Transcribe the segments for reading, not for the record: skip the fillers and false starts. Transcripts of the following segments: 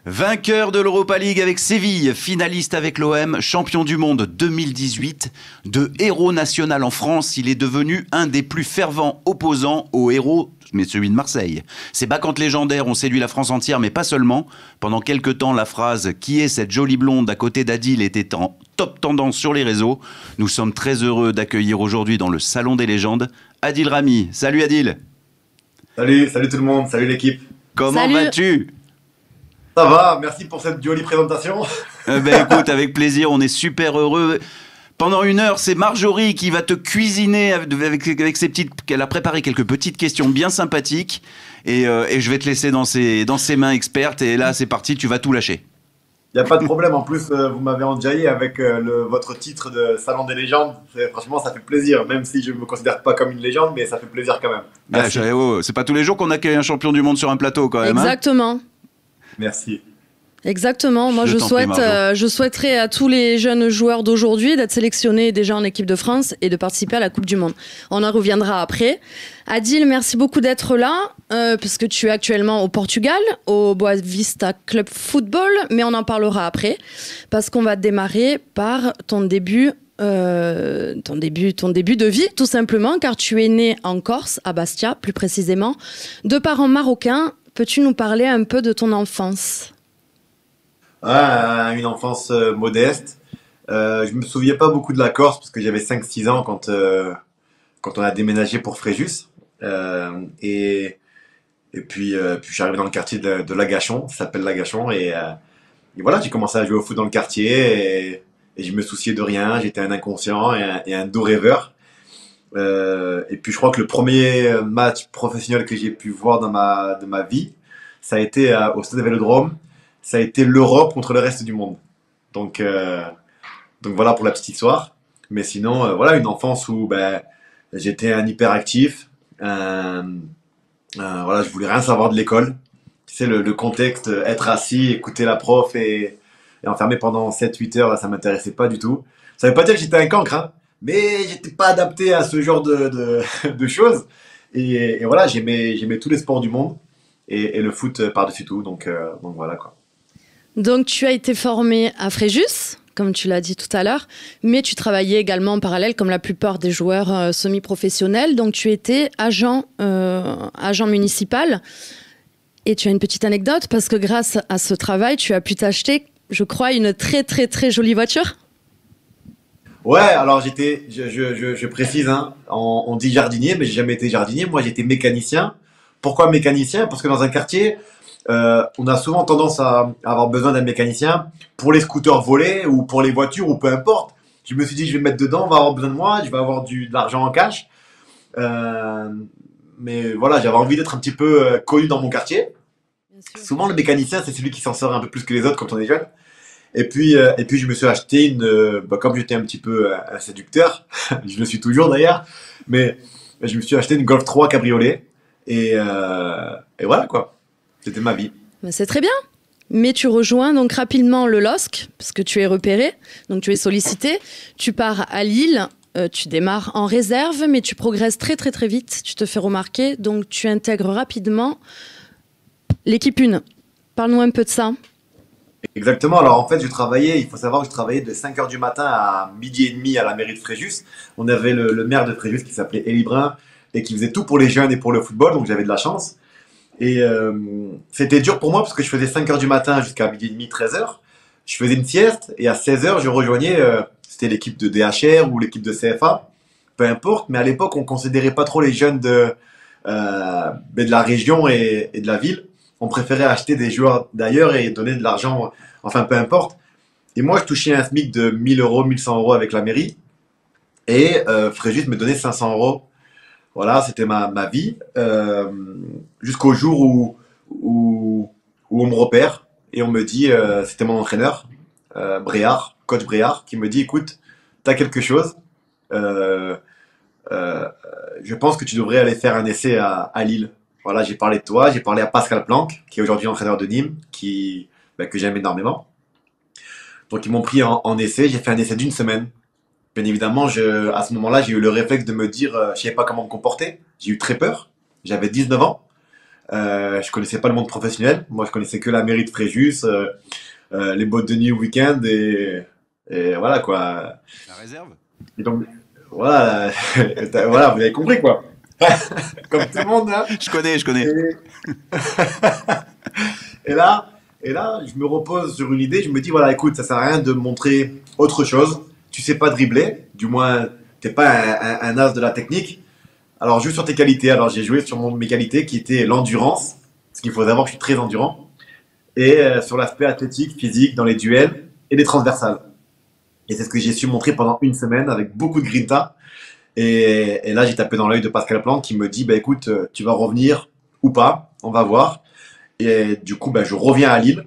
Vainqueur de l'Europa League avec Séville, finaliste avec l'OM, champion du monde 2018, de héros national en France, il est devenu un des plus fervents opposants aux héros, mais celui de Marseille. Ses bacchantes légendaires ont séduit la France entière, mais pas seulement. Pendant quelques temps, la phrase « Qui est cette jolie blonde à côté d'Adil ?» était en top tendance sur les réseaux. Nous sommes très heureux d'accueillir aujourd'hui dans le Salon des légendes Adil Rami. Salut Adil. Salut tout le monde, salut l'équipe. Comment vas-tu ? Ça va, merci pour cette jolie présentation. Écoute, avec plaisir, on est super heureux. Pendant une heure, c'est Marjorie qui va te cuisiner avec ses petites... Elle a préparé quelques petites questions bien sympathiques et je vais te laisser dans ses mains expertes. Et là, c'est parti, tu vas tout lâcher. Il n'y a pas de problème, en plus, vous m'avez enjaillé avec votre titre de Salon des légendes. Franchement, ça fait plaisir, même si je ne me considère pas comme une légende, mais ça fait plaisir quand même. Merci. C'est pas tous les jours qu'on accueille un champion du monde sur un plateau quand même. Exactement. Merci. Exactement. Moi, je souhaiterais à tous les jeunes joueurs d'aujourd'hui d'être sélectionnés déjà en équipe de France et de participer à la Coupe du Monde. On en reviendra après. Adil, merci beaucoup d'être là, puisque tu es actuellement au Portugal, au Boavista Club Football, mais on en parlera après, parce qu'on va démarrer par ton début de vie, tout simplement, car tu es né en Corse, à Bastia, plus précisément, de parents marocains. Peux-tu nous parler un peu de ton enfance ? Une enfance modeste. Je me souviens pas beaucoup de la Corse parce que j'avais 5-6 ans quand on a déménagé pour Fréjus. Et puis je suis arrivé dans le quartier de Lagachon, ça s'appelle Lagachon. Et voilà, j'ai commencé à jouer au foot dans le quartier et je me souciais de rien. J'étais un inconscient et un doux rêveur. Et puis je crois que le premier match professionnel que j'ai pu voir de ma vie, ça a été au Stade Vélodrome. Ça a été l'Europe contre le reste du monde. Donc voilà pour la petite histoire. Mais sinon, voilà, une enfance où j'étais un hyperactif. Voilà, je voulais rien savoir de l'école. Tu sais, le contexte, être assis, écouter la prof et enfermé pendant 7-8 heures, là, ça m'intéressait pas du tout. Ça veut pas dire que j'étais un cancre, hein, mais j'étais pas adapté à ce genre de choses. Et voilà, j'aimais tous les sports du monde et le foot par-dessus tout. Donc voilà quoi. Donc, tu as été formé à Fréjus, comme tu l'as dit tout à l'heure, mais tu travaillais également en parallèle, comme la plupart des joueurs semi-professionnels. Donc, tu étais agent municipal. Et tu as une petite anecdote, parce que grâce à ce travail, tu as pu t'acheter, je crois, une très, très, très jolie voiture. Ouais, alors je précise, hein, on dit jardinier, mais j'ai jamais été jardinier. Moi, j'étais mécanicien. Pourquoi mécanicien ? Parce que dans un quartier... on a souvent tendance à avoir besoin d'un mécanicien pour les scooters volés ou pour les voitures ou peu importe. Je me suis dit, je vais me mettre dedans, on va avoir besoin de moi, je vais avoir de l'argent en cash. Mais voilà, j'avais envie d'être un petit peu connu dans mon quartier. Souvent, le mécanicien, c'est celui qui s'en sort un peu plus que les autres quand on est jeune. Et puis je me suis acheté comme j'étais un petit peu un séducteur, je le suis toujours d'ailleurs, mais je me suis acheté une Golf 3 cabriolet et voilà quoi. C'était ma vie. C'est très bien. Mais tu rejoins donc rapidement le LOSC, parce que tu es repéré, donc tu es sollicité. Tu pars à Lille, tu démarres en réserve, mais tu progresses très très très vite. Tu te fais remarquer, donc tu intègres rapidement l'équipe 1. Parle-nous un peu de ça. Exactement. Alors en fait, il faut savoir que je travaillais de 5h du matin à 12h30 à la mairie de Fréjus. On avait le maire de Fréjus qui s'appelait Élie Brun et qui faisait tout pour les jeunes et pour le football, donc j'avais de la chance. Et c'était dur pour moi parce que je faisais 5h du matin jusqu'à 12h30, 13h. Je faisais une sieste et à 16h, je rejoignais, c'était l'équipe de DHR ou l'équipe de CFA, peu importe. Mais à l'époque, on considérait pas trop les jeunes de la région et de la ville. On préférait acheter des joueurs d'ailleurs et donner de l'argent, enfin peu importe. Et moi, je touchais un SMIC de 1000 euros, 1100 euros avec la mairie. Et Fréjus me donnait 500 euros. Voilà, c'était ma vie, jusqu'au jour où on me repère et on me dit, c'était mon entraîneur, coach Bréard, qui me dit, écoute, t'as quelque chose, je pense que tu devrais aller faire un essai à Lille. Voilà, j'ai parlé de toi, j'ai parlé à Pascal Planck, qui est aujourd'hui entraîneur de Nîmes, que j'aime énormément. Donc ils m'ont pris en essai, j'ai fait un essai d'une semaine. Bien évidemment, à ce moment-là, j'ai eu le réflexe de me dire, je ne savais pas comment me comporter. J'ai eu très peur. J'avais 19 ans. Je connaissais pas le monde professionnel. Moi, je connaissais que la mairie de Fréjus, les boîtes de nuit au week-end et voilà quoi. La réserve. Et donc, voilà, voilà, vous avez compris quoi. Comme tout le monde, hein. Je connais. Et là, et là, je me repose sur une idée. Je me dis, voilà, écoute, ça sert à rien de me montrer autre chose. Tu sais pas dribbler, du moins, t'es pas un as de la technique. Alors, joue sur tes qualités. Alors, j'ai joué sur mes qualités qui étaient l'endurance, parce qu'il faut savoir que je suis très endurant, et sur l'aspect athlétique, physique, dans les duels et les transversales. Et c'est ce que j'ai su montrer pendant une semaine avec beaucoup de grinta. Et là, j'ai tapé dans l'œil de Pascal Plante qui me dit, bah écoute, tu vas revenir ou pas, on va voir. Et du coup, bah, je reviens à Lille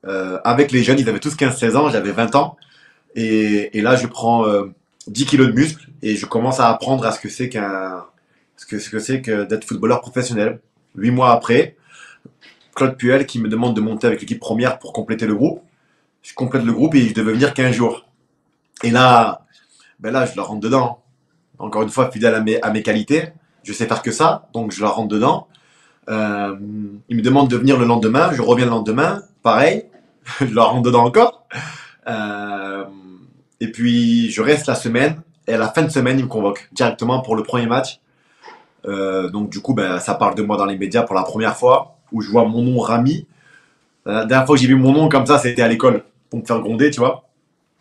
avec les jeunes. Ils avaient tous 15-16 ans, j'avais 20 ans. Et là, je prends 10 kilos de muscles et je commence à apprendre à ce que c'est ce que c'est que d'être footballeur professionnel. 8 mois après, Claude Puel qui me demande de monter avec l'équipe première pour compléter le groupe. Je complète le groupe et je devais venir 15 jours. Et là, ben là, je leur rentre dedans. Encore une fois, fidèle à mes qualités. Je sais faire que ça, donc je leur rentre dedans. Ils me demandent de venir le lendemain. Je reviens le lendemain. Pareil, je leur rentre dedans encore. Et puis, je reste la semaine. Et à la fin de semaine, ils me convoquent directement pour le premier match. Donc, du coup, ben, ça parle de moi dans les médias pour la première fois, où je vois mon nom Rami. La dernière fois que j'ai vu mon nom comme ça, c'était à l'école, pour me faire gronder, tu vois.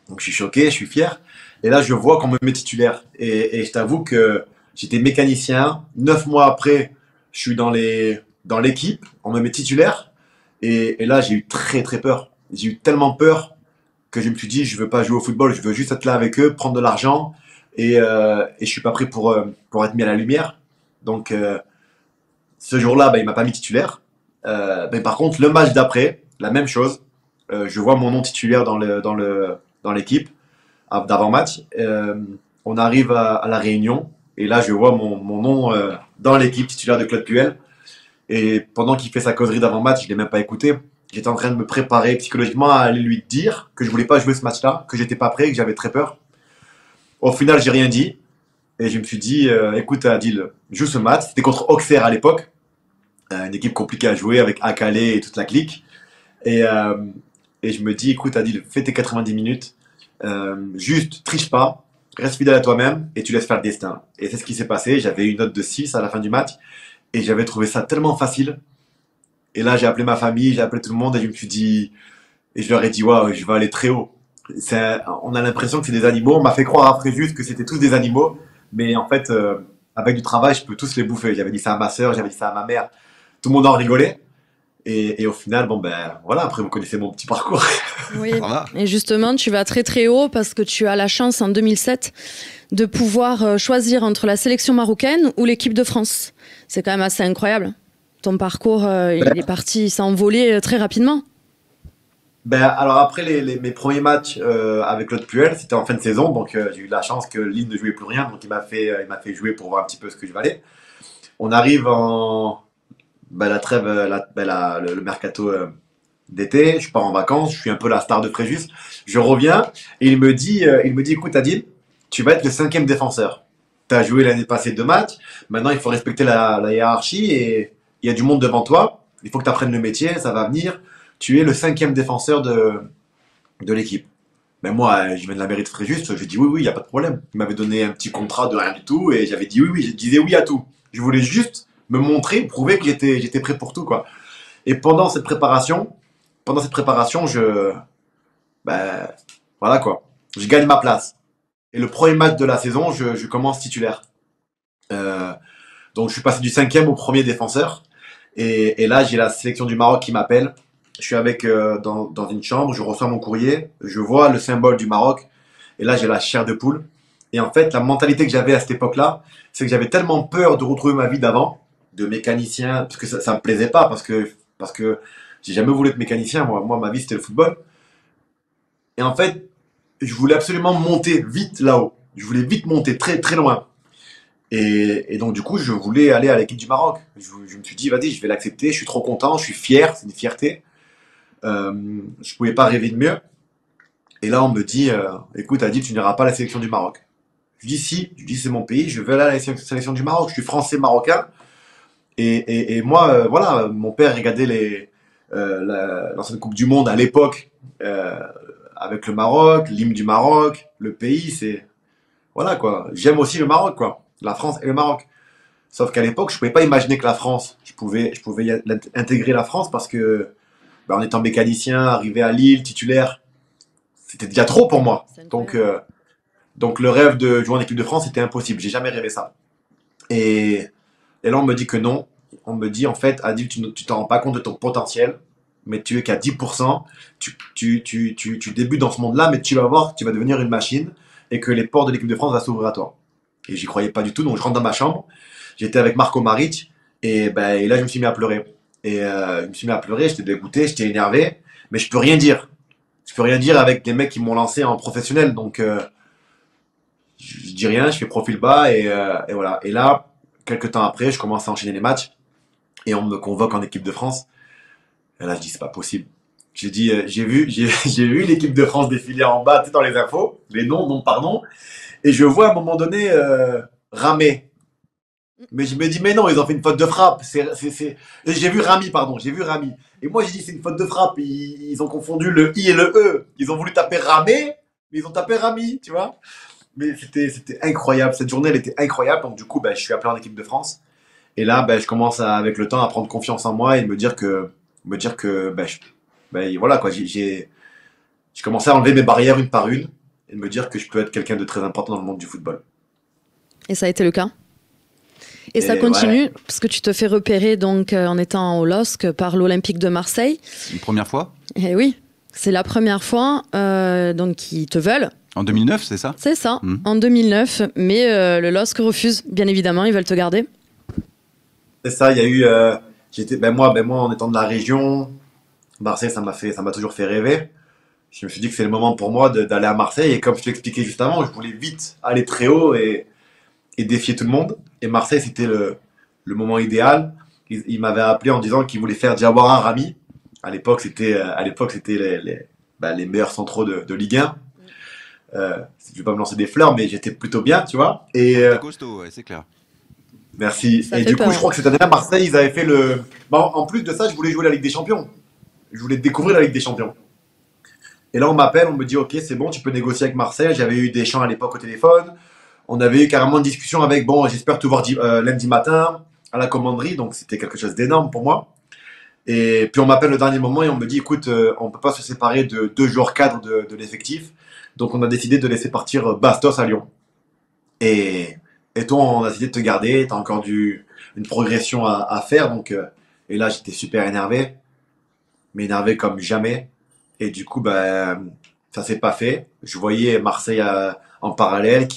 Donc, je suis choqué, je suis fier. Et là, je vois qu'on me met titulaire. Et je t'avoue que j'étais mécanicien. 9 mois après, je suis dans l'équipe. On me met titulaire. Et là, j'ai eu très, très peur. J'ai eu tellement peur que je me suis dit, je veux pas jouer au football. Je veux juste être là avec eux, prendre de l'argent. Et je suis pas prêt pour être mis à la lumière. Donc, ce jour-là, bah, il m'a pas mis titulaire. Mais par contre, le match d'après, la même chose. Je vois mon nom titulaire dans l'équipe d'avant-match. On arrive à la réunion et là je vois mon nom dans l'équipe titulaire de Claude Puel. Et pendant qu'il fait sa causerie d'avant-match, je l'ai même pas écouté. J'étais en train de me préparer psychologiquement à aller lui dire que je voulais pas jouer ce match-là, que j'étais pas prêt, que j'avais très peur. Au final, j'ai rien dit et je me suis dit, écoute Adil, joue ce match. C'était contre Auxerre à l'époque, une équipe compliquée à jouer avec Akale et toute la clique. Et je me dis, écoute Adil, fais tes 90 minutes. Juste triche pas, reste fidèle à toi-même et tu laisses faire le destin. Et c'est ce qui s'est passé. J'avais une note de 6 à la fin du match et j'avais trouvé ça tellement facile. Et là, j'ai appelé ma famille, j'ai appelé tout le monde et je me suis dit, et je leur ai dit, waouh, je vais aller très haut. On a l'impression que c'est des animaux. On m'a fait croire après juste que c'était tous des animaux, mais en fait, avec du travail, je peux tous les bouffer. J'avais dit ça à ma soeur, j'avais dit ça à ma mère. Tout le monde en rigolait. Et au final, bon ben voilà, après vous connaissez mon petit parcours. Oui, et justement, tu vas très très haut parce que tu as la chance en 2007 de pouvoir choisir entre la sélection marocaine ou l'équipe de France. C'est quand même assez incroyable. Ton parcours, il est parti, il s'est envolé très rapidement. Ben alors après mes premiers matchs avec Claude Puel, c'était en fin de saison, donc j'ai eu la chance que Lille ne jouait plus rien, donc il m'a fait jouer pour voir un petit peu ce que je valais. On arrive en la trêve, le mercato d'été, je pars en vacances, je suis un peu la star de Fréjus. Je reviens et il me dit, écoute Adil, tu vas être le 5e défenseur. Tu as joué l'année passée 2 matchs, maintenant il faut respecter la hiérarchie et il y a du monde devant toi. Il faut que tu apprennes le métier, ça va venir. Tu es le 5e défenseur de l'équipe. Mais moi, je viens de la mairie de Fréjus, je dis oui, il n'y a pas de problème. Il m'avait donné un petit contrat de rien du tout et j'avais dit oui, je disais oui à tout. Je voulais juste me montrer, prouver que j'étais prêt pour tout, quoi. Et pendant cette préparation, voilà, quoi. Je gagne ma place. Et le premier match de la saison, je commence titulaire. Donc je suis passé du 5e au 1er défenseur. Et là, j'ai la sélection du Maroc qui m'appelle. Je suis dans une chambre, je reçois mon courrier, je vois le symbole du Maroc. Et là, j'ai la chair de poule. Et en fait, la mentalité que j'avais à cette époque-là, c'est que j'avais tellement peur de retrouver ma vie d'avant, de mécanicien, parce que ça me plaisait pas, parce que j'ai jamais voulu être mécanicien. Moi, ma vie, c'était le football. Et en fait, je voulais absolument monter vite là-haut. Je voulais vite monter très, très loin. Et donc, du coup, je voulais aller à l'équipe du Maroc. Je me suis dit, vas-y, je vais l'accepter. Je suis trop content, je suis fier, c'est une fierté. Je pouvais pas rêver de mieux. Et là, on me dit, écoute, Adil, tu n'iras pas à la sélection du Maroc. Je dis si, c'est mon pays, je veux aller à la sélection du Maroc. Je suis français-marocain. Et moi, voilà, mon père regardait l'ancienne Coupe du Monde à l'époque, euh, avec le Maroc, l'hymne du Maroc, le pays, c'est, voilà quoi. J'aime aussi le Maroc, quoi. La France et le Maroc. Sauf qu'à l'époque, je pouvais pas imaginer que la France, je pouvais intégrer la France parce que, en étant mécanicien, arrivé à Lille, titulaire, c'était déjà trop pour moi. Donc le rêve de jouer en équipe de France, c'était impossible. J'ai jamais rêvé ça. Et, et là, on me dit que non. On me dit, en fait, Adil, tu t'en rends pas compte de ton potentiel, mais tu es qu'à 10%. Tu débutes dans ce monde-là, mais tu vas voir, tu vas devenir une machine et que les portes de l'équipe de France vont s'ouvrir à toi. Et j'y croyais pas du tout, donc je rentre dans ma chambre. J'étais avec Marco Maric et là, je me suis mis à pleurer. Je me suis mis à pleurer, j'étais dégoûté, j'étais énervé, mais je peux rien dire. Je peux rien dire avec des mecs qui m'ont lancé en professionnel, donc je dis rien, je fais profil bas et voilà. Et là, quelques temps après, je commence à enchaîner les matchs et on me convoque en équipe de France. Et là, je dis c'est pas possible. J'ai dit j'ai vu l'équipe de France défiler en bas, tu sais, dans les infos, les noms, non pardon, et je vois à un moment donné Ramé. Mais je me dis mais non, ils ont fait une faute de frappe. Et j'ai vu Rami, pardon, j'ai vu Rami. Et moi j'ai dit c'est une faute de frappe. Ils ont confondu le I et le E. Ils ont voulu taper Ramé, mais ils ont tapé Rami, tu vois. Mais c'était incroyable. Cette journée, elle était incroyable. Donc, du coup, je suis appelé en équipe de France. Et là, je commence avec le temps à prendre confiance en moi et me dire que voilà, quoi. J'ai commencé à enlever mes barrières une par une et me dire que je peux être quelqu'un de très important dans le monde du football. Et ça a été le cas. Et ça continue, ouais. Parce que tu te fais repérer donc, en étant au LOSC par l'Olympique de Marseille. Une première fois ? Eh oui, c'est la première fois donc ils te veulent. En 2009, c'est ça ? C'est ça, en 2009. Mais le LOSC refuse, bien évidemment, ils veulent te garder. C'est ça, il y a eu... moi, en étant de la région, Marseille, ça m'a toujours fait rêver. Je me suis dit que c'est le moment pour moi d'aller à Marseille. Et comme je te l'expliquais juste avant, je voulais vite aller très haut et défier tout le monde. Et Marseille, c'était le moment idéal. Il m'avait appelé en disant qu'il voulait faire Diawara Rami. À l'époque, c'était les meilleurs centraux de Ligue 1. Je vais pas me lancer des fleurs, mais j'étais plutôt bien, tu vois. T'es costaud, ouais, c'est clair. Merci. Ça et du coup, je crois que cette année-là, Marseille, ils avaient fait le... en plus de ça, je voulais jouer la Ligue des Champions. Je voulais découvrir la Ligue des Champions. Et là, on m'appelle, on me dit, ok, c'est bon, tu peux négocier avec Marseille. J'avais eu Deschamps à l'époque au téléphone. On avait eu carrément une discussion avec, j'espère te voir lundi matin à la commanderie. Donc, c'était quelque chose d'énorme pour moi. Et puis, on m'appelle le dernier moment et on me dit, écoute, on peut pas se séparer de 2 joueurs cadres de l'effectif. Donc, on a décidé de laisser partir Bastos à Lyon. Et toi, on a décidé de te garder. Tu as encore une progression à faire. Donc, et là, j'étais super énervé. Mais énervé comme jamais. Et du coup, ça s'est pas fait. Je voyais Marseille en parallèle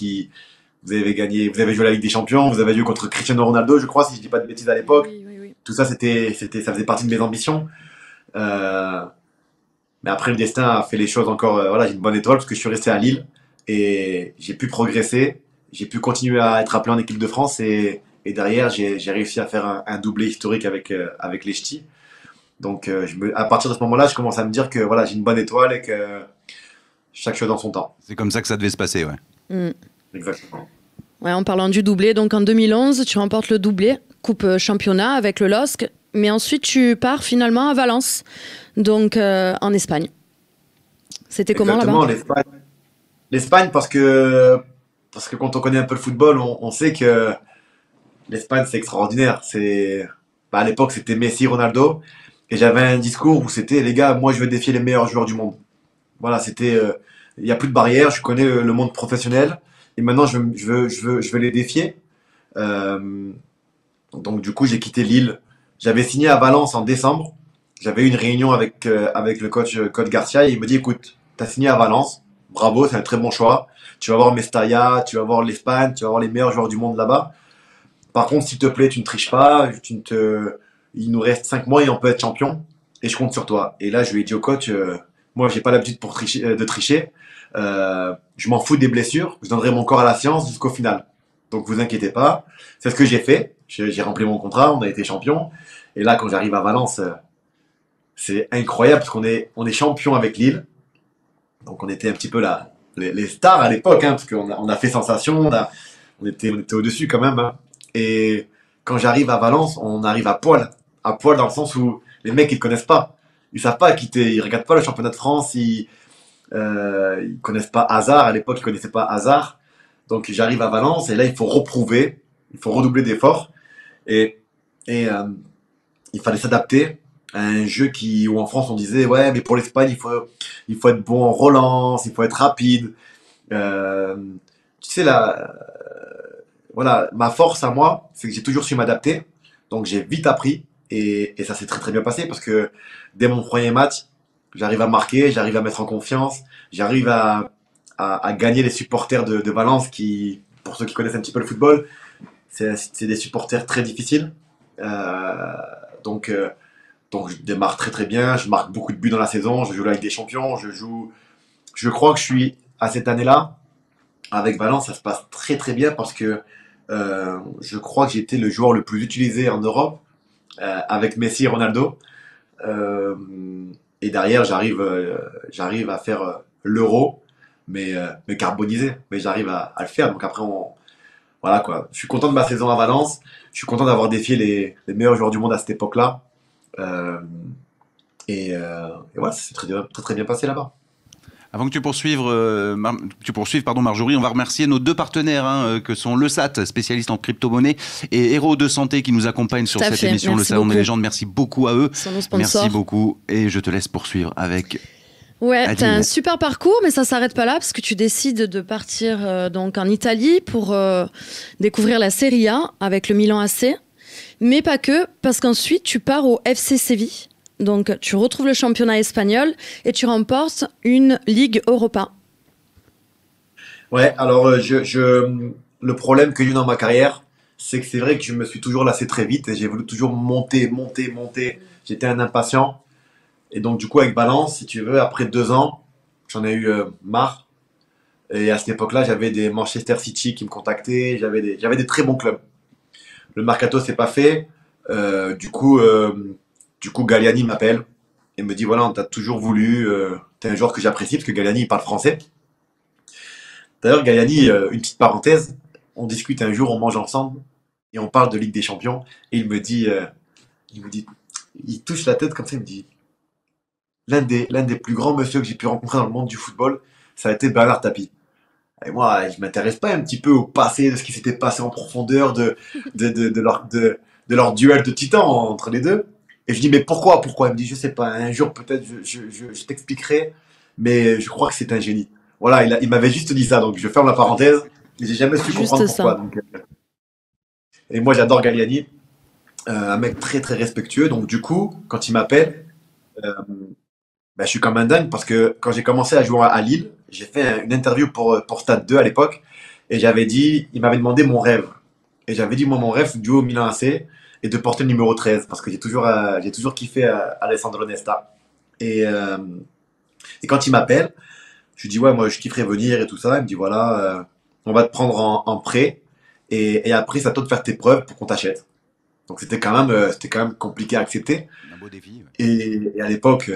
vous avez joué la Ligue des Champions, vous avez joué contre Cristiano Ronaldo, je crois, si je dis pas de bêtises à l'époque. Oui. Tout ça, ça faisait partie de mes ambitions. Mais après, le destin a fait les choses encore. J'ai une bonne étoile parce que je suis resté à Lille et j'ai pu progresser. J'ai pu continuer à être appelé en équipe de France et derrière, j'ai réussi à faire un doublé historique avec les Ch'tis. Donc, à partir de ce moment-là, je commence à me dire que j'ai une bonne étoile et que chaque chose dans son temps. C'est comme ça que ça devait se passer, ouais. Exactement. Ouais, en parlant du doublé, donc en 2011, tu remportes le doublé, Coupe Championnat avec le LOSC, mais ensuite tu pars finalement à Valence, donc en Espagne. C'était comment là-bas ? L'Espagne, parce que quand on connaît un peu le football, on sait que l'Espagne, c'est extraordinaire. À l'époque, c'était Messi, Ronaldo. Et j'avais un discours où c'était, les gars, moi je veux défier les meilleurs joueurs du monde. Voilà, c'était, il n'y a plus de barrière, je connais le monde professionnel. Et maintenant, je veux les défier. Donc du coup, j'ai quitté Lille. J'avais signé à Valence en décembre. J'avais eu une réunion avec le coach Garcia et il me dit, écoute, tu as signé à Valence. Bravo, c'est un très bon choix. Tu vas voir Mestalla, tu vas voir l'Espagne, tu vas voir les meilleurs joueurs du monde là-bas. Par contre, s'il te plaît, tu ne triches pas. Il nous reste 5 mois et on peut être champion. Et je compte sur toi. Et là, je lui ai dit au coach, moi, j'ai pas l'habitude de tricher. Je m'en fous des blessures. Je donnerai mon corps à la science jusqu'au final. Donc, vous inquiétez pas. C'est ce que j'ai fait. J'ai rempli mon contrat. On a été champion. Et là, quand j'arrive à Valence, c'est incroyable parce qu'on est champion avec Lille. Donc, on était un petit peu les stars à l'époque, parce qu'on a fait sensation. On était au-dessus quand même. Et quand j'arrive à Valence, on arrive à poil dans le sens où les mecs ils te connaissent pas, ils savent pas qui t'es, ils regardent pas le championnat de France, ils connaissent pas Hazard, à l'époque ils connaissaient pas Hazard, donc j'arrive à Valence et là il faut reprouver, il faut redoubler d'efforts et, et il fallait s'adapter à un jeu où en France on disait ouais mais pour l'Espagne il faut être bon en relance, il faut être rapide. Euh, Tu sais là, voilà, ma force à moi, c'est que j'ai toujours su m'adapter, donc j'ai vite appris et ça s'est très très bien passé parce que dès mon premier match, j'arrive à marquer, j'arrive à mettre en confiance, j'arrive à gagner les supporters de Valence qui, pour ceux qui connaissent un petit peu le football, c'est des supporters très difficiles. Euh, donc, euh, donc je démarre très très bien, je marque beaucoup de buts dans la saison, je joue la Ligue des Champions, je crois que je suis à cette année-là, avec Valence, ça se passe très très bien parce que je crois que j'ai été le joueur le plus utilisé en Europe avec Messi et Ronaldo. Euh, et derrière, j'arrive à faire l'euro, mais carbonisé. Mais j'arrive à le faire. Donc après, voilà quoi. Je suis content de ma saison à Valence. Je suis content d'avoir défié les meilleurs joueurs du monde à cette époque-là. Euh, et voilà, c'est très, très bien passé là-bas. Avant que tu poursuives, pardon, Marjorie, on va remercier nos deux partenaires, que sont Le Sat, spécialiste en crypto-monnaie, et Héros de Santé qui nous accompagnent sur cette émission, Merci Le Salon beaucoup. des légendes. Merci beaucoup à eux. Sont nos sponsors. Merci beaucoup. Et je te laisse poursuivre avec Ouais, Adil. t'as un super parcours, mais ça s'arrête pas là parce que tu décides de partir donc en Italie pour découvrir la Serie A avec le Milan AC, mais pas que, parce qu'ensuite tu pars au FC Séville. Donc tu retrouves le championnat espagnol et tu remportes une Ligue Europa. Ouais, alors le problème que j'ai eu dans ma carrière, c'est que c'est vrai que je me suis toujours lassé très vite et j'ai voulu toujours monter, monter, monter. J'étais un impatient. Et donc, du coup, avec Valence, si tu veux, après 2 ans, j'en ai eu marre. Et à cette époque-là, j'avais des Manchester City qui me contactaient, j'avais des très bons clubs. Le mercato s'est pas fait. Du coup, Galliani m'appelle et me dit voilà, on t'a toujours voulu. T'es un joueur que j'apprécie parce que Galliani il parle français. D'ailleurs, Galliani, une petite parenthèse, on discute un jour, on mange ensemble et on parle de Ligue des Champions. Et il me dit, il touche la tête comme ça, il me dit l'un des plus grands monsieur que j'ai pu rencontrer dans le monde du football, ça a été Bernard Tapie. Et moi, je m'intéresse pas un petit peu au passé, de ce qui s'était passé en profondeur, de leur duel de titans entre les deux. Et je dis, mais pourquoi? Il me dit, je sais pas, un jour peut-être je t'expliquerai, mais je crois que c'est un génie. Voilà, il m'avait juste dit ça, donc je ferme la parenthèse, mais j'ai jamais su comprendre pourquoi. Donc, et moi, j'adore Galliani, un mec très très respectueux, donc du coup, quand il m'appelle, euh, ben, je suis comme un dingue parce que quand j'ai commencé à jouer à Lille, j'ai fait une interview pour Stade 2 à l'époque et il m'avait demandé mon rêve. Et j'avais dit, moi, mon rêve, c'est de jouer au Milan AC et de porter le numéro 13 parce que j'ai toujours kiffé Alessandro Nesta. Et, euh, et quand il m'appelle, je lui dis, ouais, moi, je kifferais venir et tout ça. Il me dit, voilà, on va te prendre en prêt et après, c'est à toi de faire tes preuves pour qu'on t'achète. Donc, c'était quand même compliqué à accepter. un beau défi. Ouais. Et à l'époque,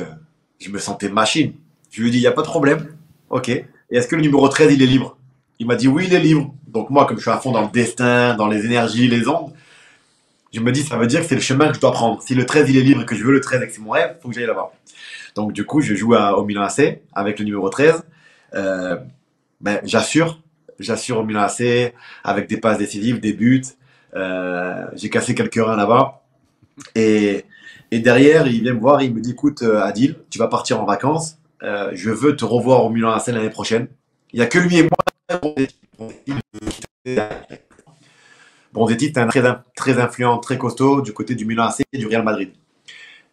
je me sentais machine. Je lui ai dit, il n'y a pas de problème. Ok. Et est-ce que le numéro 13, il est libre? Il m'a dit, oui, il est libre. Donc moi, comme je suis à fond dans le destin, dans les énergies, les ondes, je me dis, ça veut dire que c'est le chemin que je dois prendre. Si le 13, il est libre et que je veux le 13 et que c'est mon rêve, il faut que j'aille là-bas. Donc du coup, je joue au Milan AC avec le numéro 13. Euh, j'assure au Milan AC avec des passes décisives, des buts. J'ai cassé quelques reins là-bas. Et derrière, il vient me voir, il me dit, écoute, Adil, tu vas partir en vacances. Je veux te revoir au Milan AC l'année prochaine. Il n'y a que lui et moi. Bronzetti, c'est un très, très influent, très costaud du côté du Milan AC et du Real Madrid.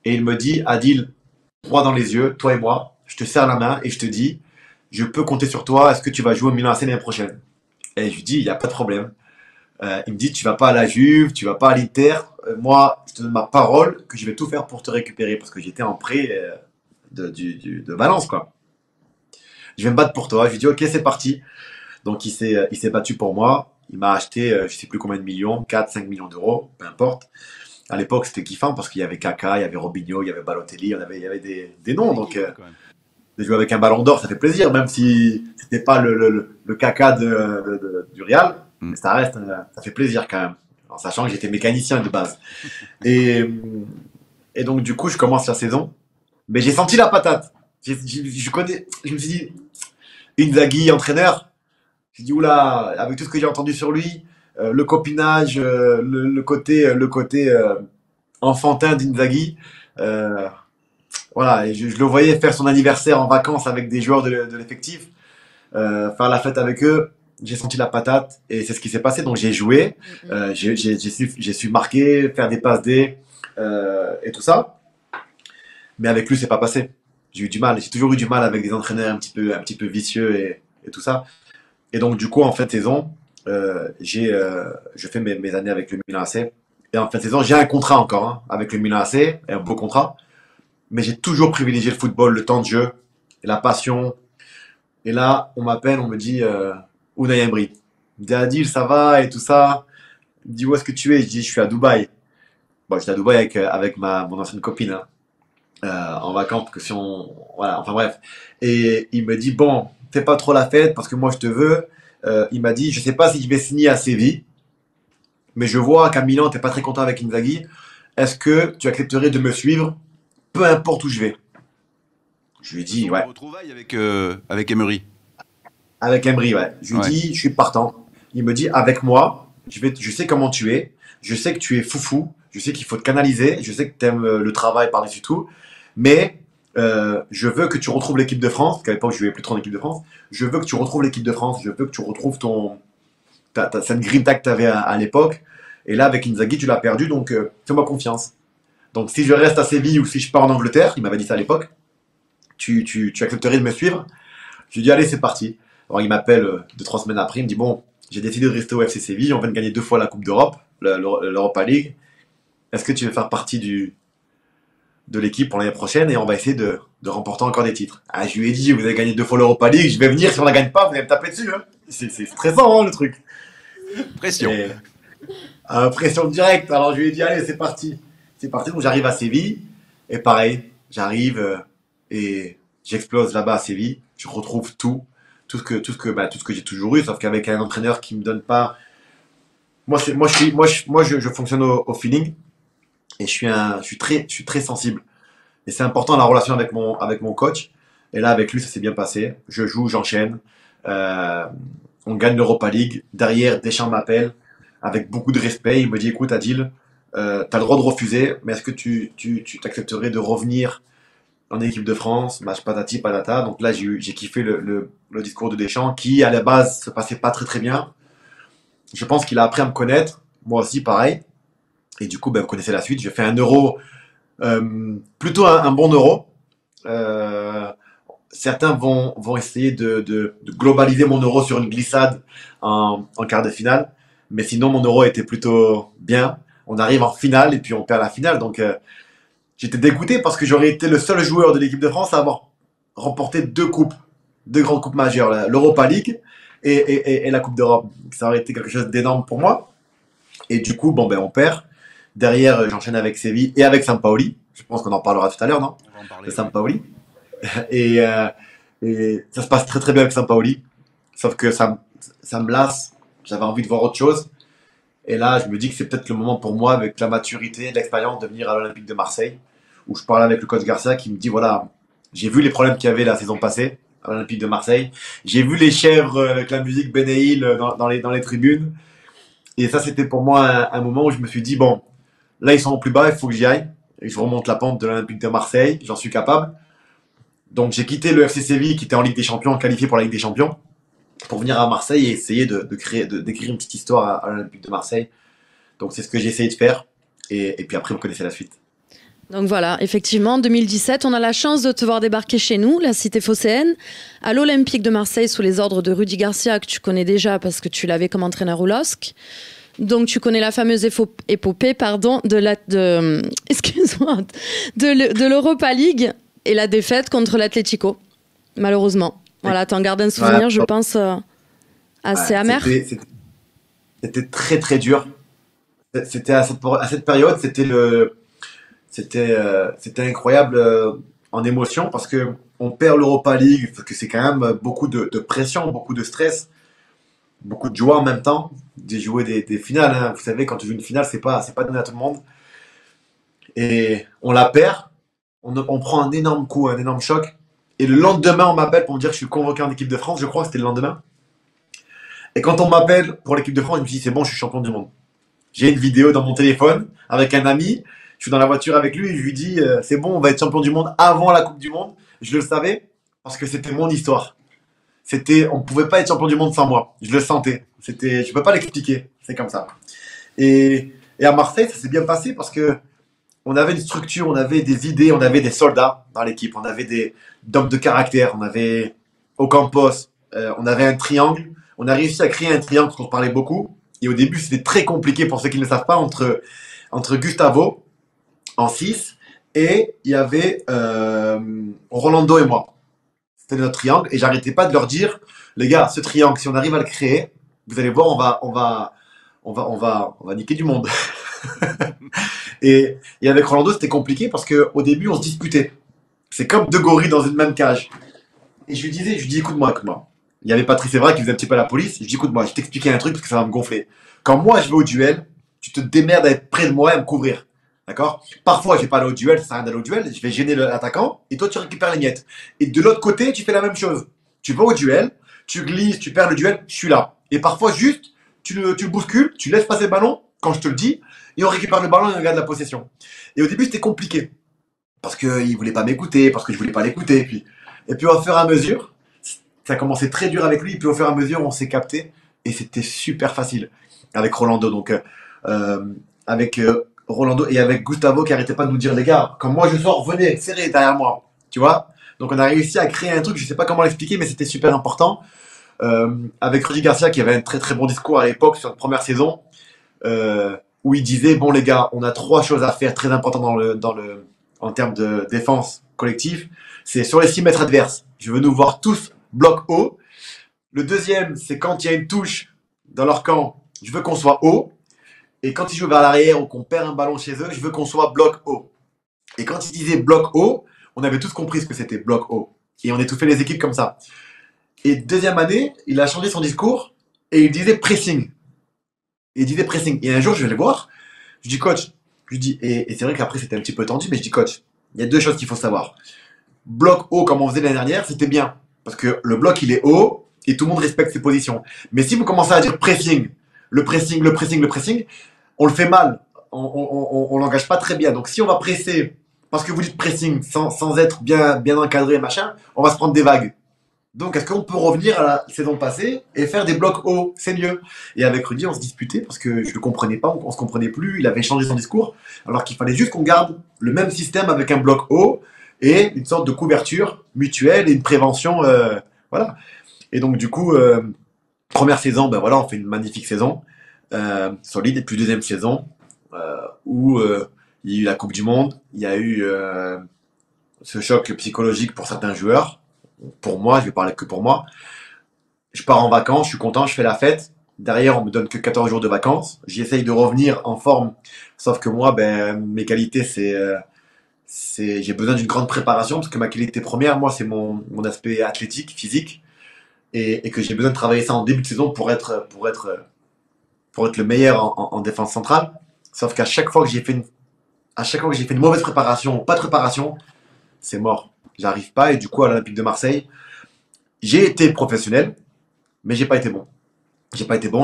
Et il me dit, Adil, droit dans les yeux, toi et moi, je te serre la main et je te dis, je peux compter sur toi, est-ce que tu vas jouer au Milan AC l'année prochaine? Et je lui dis, il n'y a pas de problème. Il me dit, tu vas pas à la Juve, tu vas pas à l'Inter. Moi, je te donne ma parole que je vais tout faire pour te récupérer parce que j'étais en prêt de Valence, quoi. Je vais me battre pour toi. Je lui dis, ok, c'est parti. Donc, il s'est battu pour moi. Il m'a acheté, je sais plus combien de millions, 4, 5 millions d'euros, peu importe. À l'époque, c'était kiffant parce qu'il y avait Kaka, il y avait Robinho, il y avait Balotelli, il y avait des noms. Donc, de jouer avec un ballon d'or, ça fait plaisir, même si c'était pas le Kaka du Real. Mais ça reste, ça fait plaisir quand même. en sachant que j'étais mécanicien de base. Et, et donc, du coup, je commence la saison. Mais j'ai senti la patate. Je me suis dit, Inzaghi, entraîneur, j'ai dit, oula, avec tout ce que j'ai entendu sur lui, le copinage, le côté enfantin d'Inzaghi, voilà, et je le voyais faire son anniversaire en vacances avec des joueurs de l'effectif, faire la fête avec eux. J'ai senti la patate et c'est ce qui s'est passé. Donc j'ai joué, j'ai su marquer, faire des passes D et tout ça. Mais avec lui, c'est pas passé. J'ai eu du mal. J'ai toujours eu du mal avec des entraîneurs un petit peu vicieux et tout ça. Et donc, du coup, en fin de saison, je fais mes années avec le Milan AC. Et en fin de saison, j'ai un contrat encore avec le Milan AC, un beau contrat. Mais j'ai toujours privilégié le football, le temps de jeu, et la passion. Et là, on m'appelle, on me dit Unai Emery. Il me dit Adil, ça va et tout ça. Il me dit où est-ce que tu es? Je dis je suis à Dubaï. Bon, j'étais à Dubaï avec mon ancienne copine. En vacances, parce que si on. Voilà, enfin bref. Et il me dit bon, fais pas trop la fête parce que moi je te veux. Il m'a dit je sais pas si je vais signer à Séville, mais je vois qu'à Milan, t'es pas très content avec Inzaghi. Est-ce que tu accepterais de me suivre, peu importe où je vais? Je lui ai dit ouais. Retrouvailles avec Emery. Avec Emery, ouais. Je lui ai dit je suis partant. Il me dit avec moi, je sais comment tu es, je sais que tu es foufou, je sais qu'il faut te canaliser, je sais que tu aimes le travail par-dessus tout. Mais je veux que tu retrouves l'équipe de France, parce qu'à l'époque je jouais plus trop en équipe de France. Je veux que tu retrouves l'équipe de France, je veux que tu retrouves cette grinta que tu avais à l'époque. Et là, avec Inzaghi, tu l'as perdu, donc fais-moi confiance. Donc si je reste à Séville ou si je pars en Angleterre, il m'avait dit ça à l'époque, tu accepterais de me suivre? Je lui ai dit allez, c'est parti. Alors il m'appelle 2-3 semaines après, il me dit bon, j'ai décidé de rester au FC Séville, on vient de gagner 2 fois la Coupe d'Europe, l'Europa League. Est-ce que tu veux faire partie de l'équipe pour l'année prochaine et on va essayer de remporter encore des titres? Ah, je lui ai dit, vous avez gagné 2 fois l'Europa League, je vais venir, si on la gagne pas, vous allez me taper dessus. Hein. C'est stressant le truc. Pression. Pression directe. Alors je lui ai dit, allez, c'est parti. C'est parti, donc j'arrive à Séville et pareil, j'arrive et j'explose là-bas à Séville. Je retrouve tout ce que j'ai toujours eu, sauf qu'avec un entraîneur qui me donne pas. Moi, je fonctionne au feeling. Et je suis très sensible. Et c'est important la relation avec mon coach. Et là, avec lui, ça s'est bien passé. Je joue, j'enchaîne. On gagne l'Europa League. Derrière, Deschamps m'appelle avec beaucoup de respect. Il me dit, écoute, Adil, t'as le droit de refuser, mais est-ce que tu t'accepterais de revenir en équipe de France? Match patati patata. Donc là, j'ai kiffé le discours de Deschamps qui, à la base, se passait pas très très bien. Je pense qu'il a appris à me connaître. Moi aussi, pareil. Et du coup, vous connaissez la suite. Je fais un euro, plutôt un bon euro. Certains vont essayer de globaliser mon euro sur une glissade en quart de finale. Mais sinon, mon euro était plutôt bien. On arrive en finale et puis on perd la finale. Donc, j'étais dégoûté parce que j'aurais été le seul joueur de l'équipe de France à avoir remporté 2 grandes coupes majeures, l'Europa League et la Coupe d'Europe. Ça aurait été quelque chose d'énorme pour moi. Et du coup, on perd. Derrière, j'enchaîne avec Séville et avec Sampaoli. Je pense qu'on en parlera tout à l'heure, non? On va en parler. De Sampaoli. Et ça se passe très très bien avec Sampaoli. Sauf que ça me lasse. J'avais envie de voir autre chose. Et là, je me dis que c'est peut-être le moment pour moi, avec la maturité, l'expérience, de venir à l'Olympique de Marseille. Où je parlais avec le coach Garcia qui me dit voilà, j'ai vu les problèmes qu'il y avait la saison passée à l'Olympique de Marseille. J'ai vu les chèvres avec la musique Beneil dans les tribunes. Et ça, c'était pour moi un moment où je me suis dit bon, là, ils sont au plus bas, il faut que j'y aille. Et je remonte la pente de l'Olympique de Marseille, j'en suis capable. Donc j'ai quitté le FC Séville qui était en Ligue des Champions, qualifié pour la Ligue des Champions, pour venir à Marseille et essayer d'écrire une petite histoire à l'Olympique de Marseille. Donc c'est ce que j'ai essayé de faire. Et puis après, vous connaissez la suite. Donc voilà, effectivement, en 2017, on a la chance de te voir débarquer chez nous, la cité phocéenne, à l'Olympique de Marseille sous les ordres de Rudy Garcia, que tu connais déjà parce que tu l'avais comme entraîneur au LOSC. Donc, tu connais la fameuse épopée de l'Europa League et la défaite contre l'Atlético, malheureusement. Voilà, t'en gardes un souvenir, je pense, assez amer. C'était très, très dur. C'était à cette période, c'était incroyable en émotion parce que on perd l'Europa League, parce que c'est quand même beaucoup de pression, beaucoup de stress. beaucoup de joie en même temps. J'ai joué des finales, hein. Vous savez, quand tu joues une finale, c'est pas donné à tout le monde. Et on la perd, on prend un énorme coup, un énorme choc. Et le lendemain, on m'appelle pour me dire que je suis convoqué en équipe de France. Je crois que c'était le lendemain. Et quand on m'appelle pour l'équipe de France, je me dis c'est bon, je suis champion du monde. J'ai une vidéo dans mon téléphone avec un ami. Je suis dans la voiture avec lui et je lui dis c'est bon, on va être champion du monde avant la Coupe du Monde. Je le savais parce que c'était mon histoire. On pouvait pas être champion du monde sans moi. Je le sentais. Je peux pas l'expliquer. C'est comme ça. Et à Marseille, ça s'est bien passé parce que on avait une structure, on avait des idées, on avait des soldats dans l'équipe, on avait des hommes de caractère, on avait Ocampos, on avait un triangle. On a réussi à créer un triangle parce qu'on parlait beaucoup. Et au début, c'était très compliqué pour ceux qui ne le savent pas entre Gustavo en 6 et il y avait Rolando et moi. C'était notre triangle et j'arrêtais pas de leur dire les gars, ce triangle, si on arrive à le créer, vous allez voir, on va niquer du monde. et avec Rolando, c'était compliqué parce qu'au début, on se disputait. C'est comme deux gorilles dans une même cage. Et je lui dis, écoute-moi. Il y avait Patrice Evra qui faisait un petit peu la police. Je dis, écoute-moi, je t'expliquais un truc parce que ça va me gonfler. Quand moi, je vais au duel, tu te démerdes à être près de moi et à me couvrir. D'accord? Parfois, je vais pas aller au duel, ça sert à rien d'aller au duel. Je vais gêner l'attaquant et toi, tu récupères les miettes. Et de l'autre côté, tu fais la même chose. Tu vas au duel, tu glisses, tu perds le duel, je suis là. Et parfois, juste, tu le bouscules, tu laisses passer le ballon quand je te le dis et on récupère le ballon et on garde la possession. Et au début, c'était compliqué parce qu'il voulait pas m'écouter, parce que je voulais pas l'écouter. Et puis, au fur et à mesure, ça a commencé très dur avec lui, puis au fur et à mesure, on s'est capté, et c'était super facile avec Rolando. Donc, avec Rolando et avec Gustavo qui arrêtait pas de nous dire, les gars, quand moi je sors, venez, serrez derrière moi, tu vois. Donc, on a réussi à créer un truc, je sais pas comment l'expliquer, mais c'était super important. Avec Rudy Garcia qui avait un très très bon discours à l'époque sur la première saison, où il disait, bon les gars, on a 3 choses à faire très importantes en termes de défense collective. C'est sur les 6 mètres adverses, je veux nous voir tous bloc haut. Le deuxième, c'est quand il y a une touche dans leur camp, je veux qu'on soit haut. Et quand ils jouent vers l'arrière ou qu'on perd un ballon chez eux, je veux qu'on soit bloc haut. Et quand ils disaient bloc haut, on avait tous compris ce que c'était bloc haut. Et on étouffait les équipes comme ça. Et deuxième année, il a changé son discours et il disait pressing. Et un jour, je vais le voir. Je dis coach. Je lui dis, et c'est vrai qu'après c'était un petit peu tendu, mais je dis coach, il y a 2 choses qu'il faut savoir. Bloc haut, comme on faisait l'année dernière, c'était bien. Parce que le bloc, il est haut et tout le monde respecte ses positions. Mais si vous commencez à dire pressing, le pressing, on le fait mal. On l'engage pas très bien. Donc si on va presser, parce que vous dites pressing sans être bien encadré, machin, on va se prendre des vagues. Donc est-ce qu'on peut revenir à la saison passée et faire des blocs hauts? C'est mieux. Et avec Rudy, on se disputait parce que je le comprenais pas, on se comprenait plus. Il avait changé son discours, alors qu'il fallait juste qu'on garde le même système avec un bloc haut et une sorte de couverture mutuelle et une prévention, voilà. Et donc du coup, première saison, ben voilà, on fait une magnifique saison, solide. Et puis deuxième saison, où il y a eu la Coupe du Monde, il y a eu ce choc psychologique pour certains joueurs. Pour moi, je vais parler que pour moi. Je pars en vacances, je suis content, je fais la fête. Derrière, on me donne que 14 jours de vacances. J'essaye de revenir en forme, sauf que moi, ben mes qualités, j'ai besoin d'une grande préparation parce que ma qualité première, moi, c'est mon aspect athlétique, physique, et que j'ai besoin de travailler ça en début de saison pour être le meilleur en défense centrale. Sauf qu'à chaque fois que j'ai fait une mauvaise préparation, pas de préparation, c'est mort. J'arrive pas, et du coup, à l'Olympique de Marseille, j'ai été professionnel, mais j'ai pas été bon.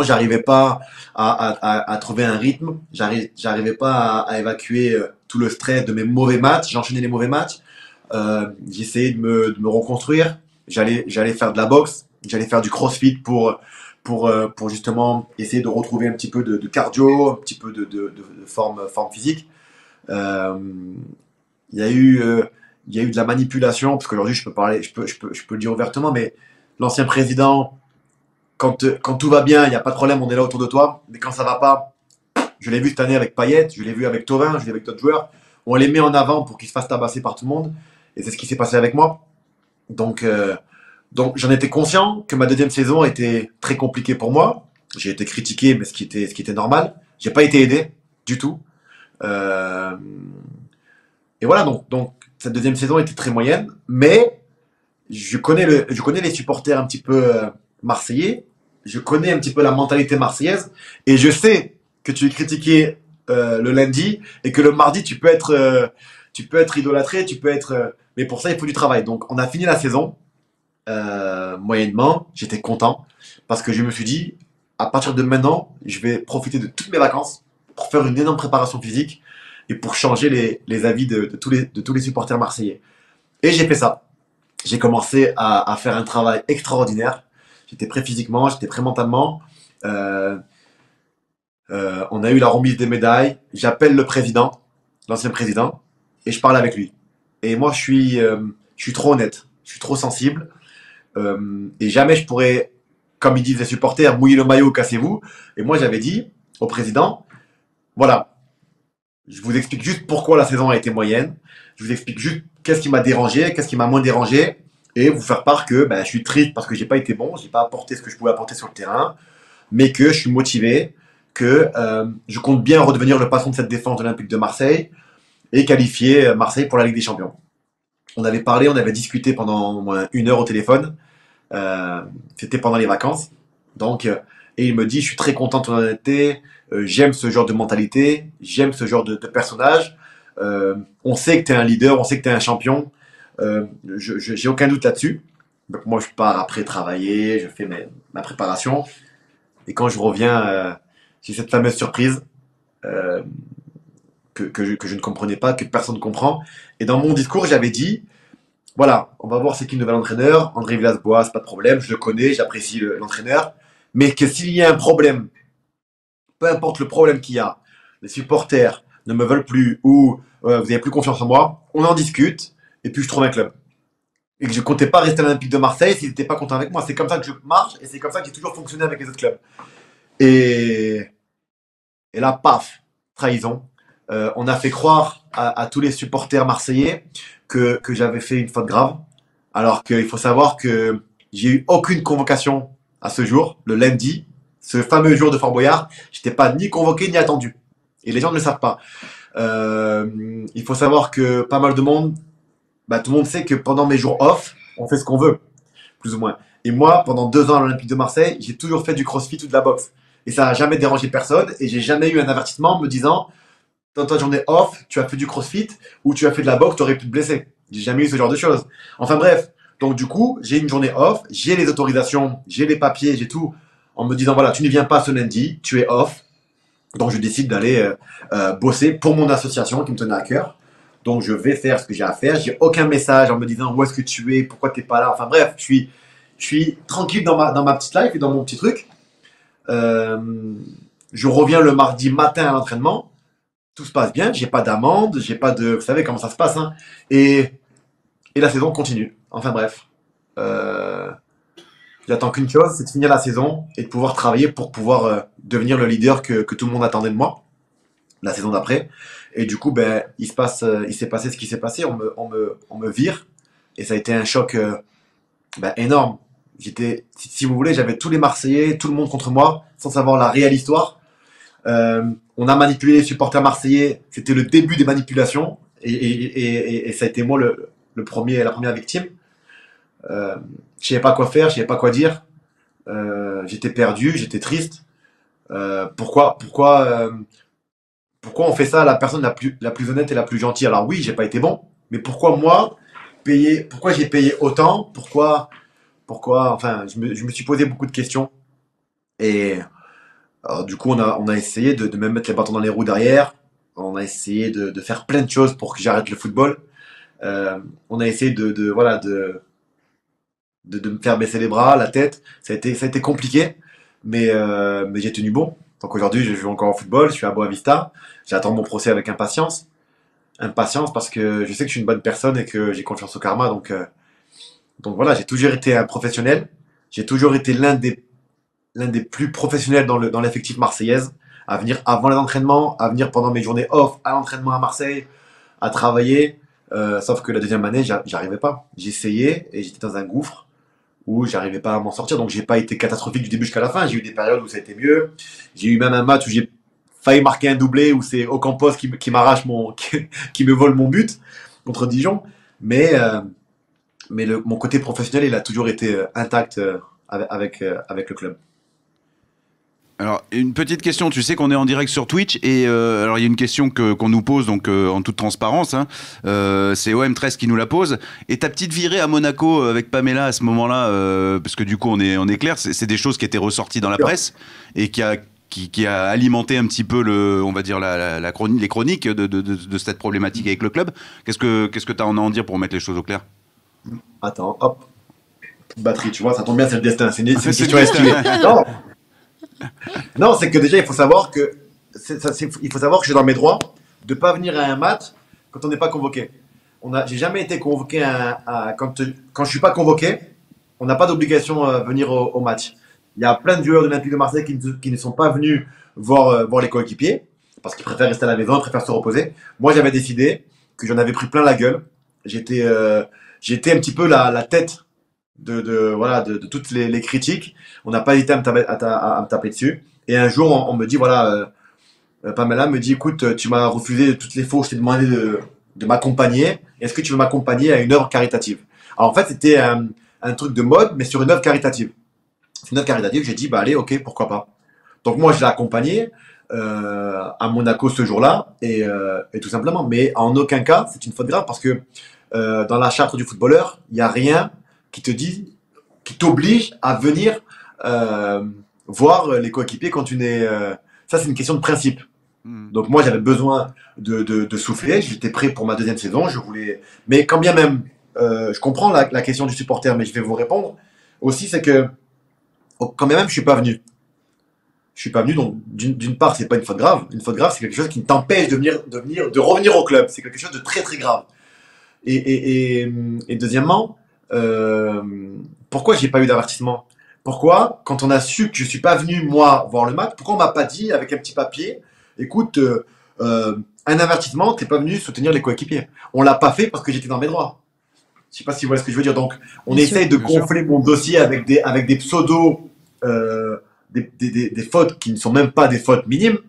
J'arrivais pas à trouver un rythme, j'arrivais pas à évacuer tout le stress de mes mauvais matchs, j'enchaînais les mauvais matchs, j'essayais de me reconstruire, j'allais faire de la boxe, j'allais faire du crossfit pour justement essayer de retrouver un petit peu de cardio, un petit peu de forme physique. Il y a eu de la manipulation, parce qu'aujourd'hui je peux le dire ouvertement, mais l'ancien président, quand tout va bien, il n'y a pas de problème, on est là autour de toi. Mais quand ça va pas, je l'ai vu cette année avec Payet, je l'ai vu avec Thauvin, je l'ai vu avec d'autres joueurs. On les met en avant pour qu'ils se fassent tabasser par tout le monde. Et c'est ce qui s'est passé avec moi. Donc j'en étais conscient que ma deuxième saison était très compliquée pour moi. J'ai été critiqué, mais ce qui était normal. J'ai pas été aidé du tout. Et voilà, donc cette deuxième saison était très moyenne. Mais je connais les supporters un petit peu marseillais, je connais un petit peu la mentalité marseillaise et je sais que tu es critiqué le lundi et que le mardi tu peux être idolâtré, tu peux être mais pour ça il faut du travail. Donc on a fini la saison moyennement, j'étais content parce que je me suis dit à partir de maintenant, je vais profiter de toutes mes vacances pour faire une énorme préparation physique et pour changer les avis de tous les supporters marseillais. Et j'ai fait ça. J'ai commencé à faire un travail extraordinaire. J'étais prêt physiquement, j'étais prêt mentalement. Euh, on a eu la remise des médailles. J'appelle le président, l'ancien président, et je parle avec lui. Et moi, je suis trop honnête, je suis trop sensible. Et jamais je pourrais, comme ils disent les supporters, mouiller le maillot, cassez-vous. Et moi, j'avais dit au président, voilà, je vous explique juste pourquoi la saison a été moyenne. Je vous explique juste qu'est-ce qui m'a dérangé, qu'est-ce qui m'a moins dérangé. Et vous faire part que je suis triste parce que j'ai pas été bon, j'ai pas apporté ce que je pouvais apporter sur le terrain, mais que je suis motivé, que je compte bien redevenir le patron de cette défense de l'Olympique de Marseille et qualifier Marseille pour la Ligue des Champions. On avait parlé, on avait discuté pendant une heure au téléphone. C'était pendant les vacances. Donc, et il me dit, je suis très content de ton honnêteté, j'aime ce genre de mentalité, j'aime ce genre de personnage. On sait que tu es un leader, on sait que tu es un champion. J'ai aucun doute là-dessus. Donc moi, je pars après travailler, je fais ma préparation. Et quand je reviens, j'ai cette fameuse surprise euh, que je ne comprenais pas, que personne ne comprend. Et dans mon discours, j'avais dit, voilà, on va voir c'est qui le nouvel entraîneur. André Villas-Boas, pas de problème, je le connais, j'apprécie l'entraîneur. Mais que s'il y a un problème, peu importe le problème qu'il y a, les supporters ne me veulent plus ou vous n'avez plus confiance en moi, on en discute et puis je trouve un club. Et que je comptais pas rester à l'Olympique de Marseille s'ils n'étaient pas contents avec moi. C'est comme ça que je marche et c'est comme ça que j'ai toujours fonctionné avec les autres clubs. Et, et là, paf, trahison. On a fait croire à tous les supporters marseillais que j'avais fait une faute grave. Alors qu'il faut savoir que j'ai eu aucune convocation à ce jour, le lundi, ce fameux jour de Fort Boyard. J'étais pas ni convoqué ni attendu. Et les gens ne le savent pas. Il faut savoir que pas mal de monde, tout le monde sait que pendant mes jours off, on fait ce qu'on veut, plus ou moins. Et moi, pendant 2 ans à l'Olympique de Marseille, j'ai toujours fait du crossfit ou de la boxe. Et ça n'a jamais dérangé personne. Et j'ai jamais eu un avertissement me disant, dans ta journée off, tu as fait du crossfit ou tu as fait de la boxe, tu aurais pu te blesser. J'ai jamais eu ce genre de choses. Enfin bref, donc du coup, j'ai une journée off, j'ai les autorisations, j'ai les papiers, j'ai tout, en me disant, voilà, tu ne viens pas ce lundi, tu es off. Donc je décide d'aller bosser pour mon association qui me tenait à cœur. Donc je vais faire ce que j'ai à faire. J'ai aucun message en me disant où est-ce que tu es, pourquoi tu n'es pas là. Enfin bref, je suis tranquille dans ma petite life et dans mon petit truc. Je reviens le mardi matin à l'entraînement. Tout se passe bien. J'ai pas d'amende, j'ai pas de... Vous savez comment ça se passe. Hein. Et la saison continue. Enfin bref. J'attends qu'une chose, c'est de finir la saison et de pouvoir travailler pour pouvoir devenir le leader que tout le monde attendait de moi la saison d'après. Et du coup, il s'est passé ce qui s'est passé. On me vire et ça a été un choc énorme. Si vous voulez, j'avais tous les Marseillais, tout le monde contre moi, sans savoir la réelle histoire. On a manipulé les supporters marseillais. C'était le début des manipulations et ça a été moi la première victime. Je savais pas quoi faire, je savais pas quoi dire. J'étais perdu, j'étais triste. Pourquoi on fait ça à la personne la plus honnête et la plus gentille? Alors oui, j'ai pas été bon, mais pourquoi moi pourquoi j'ai payé autant? Pourquoi enfin, je me suis posé beaucoup de questions. Et alors, du coup, on a essayé de même mettre les bâtons dans les roues derrière. On a essayé de faire plein de choses pour que j'arrête le football. On a essayé de me faire baisser les bras, la tête. Ça a été compliqué, mais j'ai tenu bon. Donc aujourd'hui, je joue encore au football, je suis à Boavista. J'attends mon procès avec impatience. Impatience parce que je sais que je suis une bonne personne et que j'ai confiance au karma. Donc voilà, j'ai toujours été un professionnel. J'ai toujours été l'un des plus professionnels dans l'effectif marseillaise. À venir avant les entraînements, à venir pendant mes journées off, à l'entraînement à Marseille, à travailler. Sauf que la deuxième année, j'arrivais pas. J'essayais et j'étais dans un gouffre où j'arrivais pas à m'en sortir. Donc j'ai pas été catastrophique du début jusqu'à la fin. J'ai eu des périodes où ça a été mieux. J'ai eu même un match où j'ai failli marquer un doublé où c'est Ocampos qui m'arrache qui me vole mon but contre Dijon. Mais mon côté professionnel, il a toujours été intact avec le club. Alors, une petite question, tu sais qu'on est en direct sur Twitch et alors il y a une question qu'on nous pose donc en toute transparence, hein. C'est OM13 qui nous la pose. Et ta petite virée à Monaco avec Pamela à ce moment-là, parce que du coup on est clair, c'est des choses qui étaient ressorties dans la presse et qui a alimenté un petit peu on va dire les chroniques de cette problématique avec le club. Qu'est-ce que tu as à en dire pour mettre les choses au clair? Attends, hop, batterie, tu vois, ça tombe bien, c'est le destin, c'est une question destin. Non, c'est que déjà, il faut savoir que je suis dans mes droits de ne pas venir à un match quand on n'est pas convoqué. J'ai jamais été convoqué quand je ne suis pas convoqué, on n'a pas d'obligation à venir au match. Il y a plein de joueurs de l'Olympique de Marseille qui ne sont pas venus voir les coéquipiers parce qu'ils préfèrent rester à la maison, ils préfèrent se reposer. Moi, j'avais décidé que j'en avais pris plein la gueule. J'étais un petit peu la tête de toutes les critiques. On n'a pas hésité à me taper dessus. Et un jour, on me dit, Pamela me dit, écoute, tu m'as refusé toutes les fois où je t'ai demandé de m'accompagner. Est-ce que tu veux m'accompagner à une œuvre caritative? Alors en fait, c'était un truc de mode, mais sur une œuvre caritative. C'est une œuvre caritative, j'ai dit, allez, ok, pourquoi pas. Donc moi, je l'ai accompagné à Monaco ce jour-là, et tout simplement. Mais en aucun cas, c'est une faute grave, parce que dans la charte du footballeur, il n'y a rien qui t'oblige à venir voir les coéquipiers quand tu n'es... Ça, c'est une question de principe. Donc moi, j'avais besoin de souffler. J'étais prêt pour ma deuxième saison. Mais quand bien même, je comprends la question du supporter, mais je vais vous répondre aussi, c'est que quand bien même, je suis pas venu. Je suis pas venu, donc d'une part, c'est pas une faute grave. Une faute grave, c'est quelque chose qui t'empêche de revenir au club. C'est quelque chose de très très grave. Et deuxièmement, pourquoi j'ai pas eu d'avertissement? Pourquoi, quand on a su que je suis pas venu moi voir le match, pourquoi on m'a pas dit avec un petit papier, écoute, un avertissement, t'es pas venu soutenir les coéquipiers? On l'a pas fait parce que j'étais dans mes droits. Je sais pas si vous voyez ce que je veux dire. Donc, on essaye de gonfler mon dossier avec des pseudos, des fautes qui ne sont même pas des fautes minimes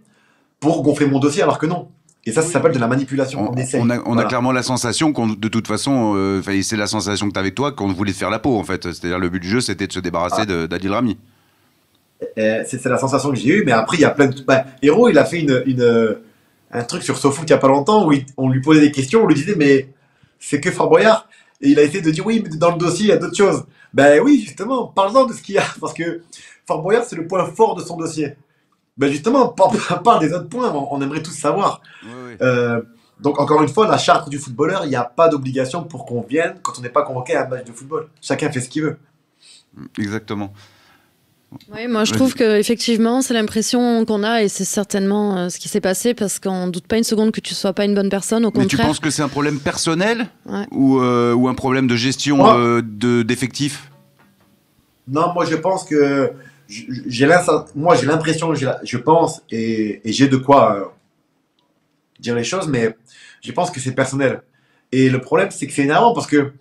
pour gonfler mon dossier, alors que non. Et ça s'appelle de la manipulation. On a clairement la sensation de toute façon, c'est la sensation que tu as avec toi, qu'on voulait te faire la peau en fait. C'est-à-dire le but du jeu, c'était de se débarrasser d'Adil Rami. C'est la sensation que j'ai eue, mais après il y a plein de... Héros, il a fait un truc sur SoFoot il n'y a pas longtemps où on lui posait des questions, on lui disait mais c'est que Fort Boyard, et il a essayé de dire oui, mais dans le dossier il y a d'autres choses. Ben oui, justement, parle-en de ce qu'il y a, parce que Fort Boyard c'est le point fort de son dossier. Ben justement, parle des autres points, on aimerait tous savoir. Oui. Donc encore une fois, la charte du footballeur, il n'y a pas d'obligation pour qu'on vienne quand on n'est pas convoqué à un match de football. Chacun fait ce qu'il veut. Exactement. Oui, moi je trouve qu'effectivement c'est l'impression qu'on a, et c'est certainement ce qui s'est passé, parce qu'on ne doute pas une seconde que tu ne sois pas une bonne personne, au contraire. Mais tu penses que c'est un problème personnel ou un problème de gestion d'effectifs? Non, moi je pense que j'ai l'impression, je pense, et j'ai de quoi dire les choses, mais je pense que c'est personnel. Et le problème, c'est que c'est énervant parce que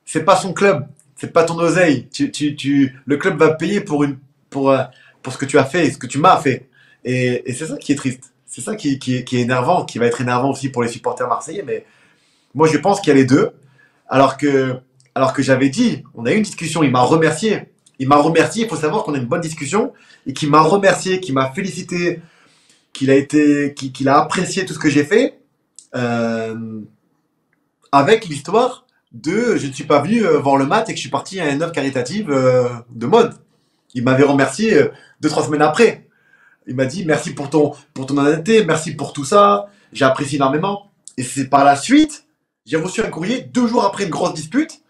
c'est pas son club, c'est pas ton oseille. Le club va payer pour ce que tu as fait, ce que tu m'as fait. Et c'est ça qui est triste. C'est ça qui est énervant, qui va être énervant aussi pour les supporters marseillais. Mais moi, je pense qu'il y a les deux. Alors que j'avais dit, on a eu une discussion, il m'a remercié. Il faut savoir qu'on a une bonne discussion, et qu'il m'a remercié, qu'il m'a félicité, qu'il a apprécié tout ce que j'ai fait, avec l'histoire de je ne suis pas venu voir le match et que je suis parti à une œuvre caritative de mode. Il m'avait remercié 2-3 semaines après. Il m'a dit merci pour ton honnêteté, merci pour tout ça, j'ai apprécié énormément. Et c'est par la suite, j'ai reçu un courrier 2 jours après une grosse dispute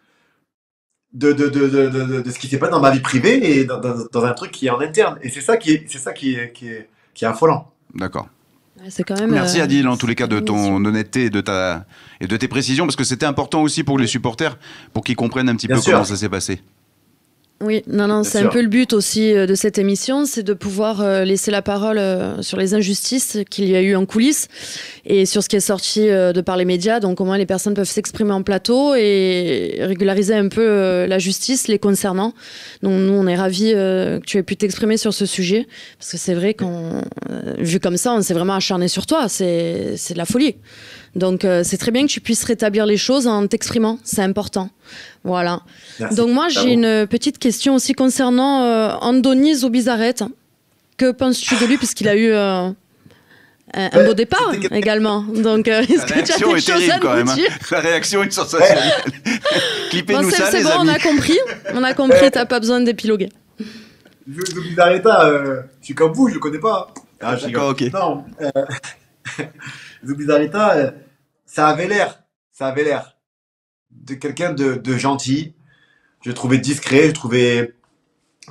de ce qui s'est passé dans ma vie privée et dans un truc qui est en interne. Et c'est ça qui est affolant. D'accord. C'est quand même, merci Adil en tous les cas de ton honnêteté et de tes précisions, parce que c'était important aussi pour les supporters, pour qu'ils comprennent un petit peu comment ça s'est passé. Oui, non, c'est un peu le but aussi de cette émission, c'est de pouvoir laisser la parole sur les injustices qu'il y a eu en coulisses et sur ce qui est sorti de par les médias. Donc au moins les personnes peuvent s'exprimer en plateau et régulariser un peu la justice les concernant. Donc nous, on est ravis que tu aies pu t'exprimer sur ce sujet, parce que c'est vrai vu comme ça, on s'est vraiment acharné sur toi. C'est de la folie. Donc c'est très bien que tu puisses rétablir les choses en t'exprimant, c'est important. Voilà. Merci. Donc moi j'ai une petite question aussi concernant Andoni Zubizarreta. Que penses-tu de lui, puisqu'il a eu un beau départ également. Donc, est-ce que tu as des choses à nous dire? La réaction est sensationnelle. Clippez-nous ça, c'est les bon, amis. On a compris, t'as pas besoin d'épiloguer. Zubizarreta, je suis comme vous, je le connais pas. Ah, d'accord, ok. Non, Zubizarreta, ça avait l'air de quelqu'un de gentil. Je le trouvais discret, je le trouvais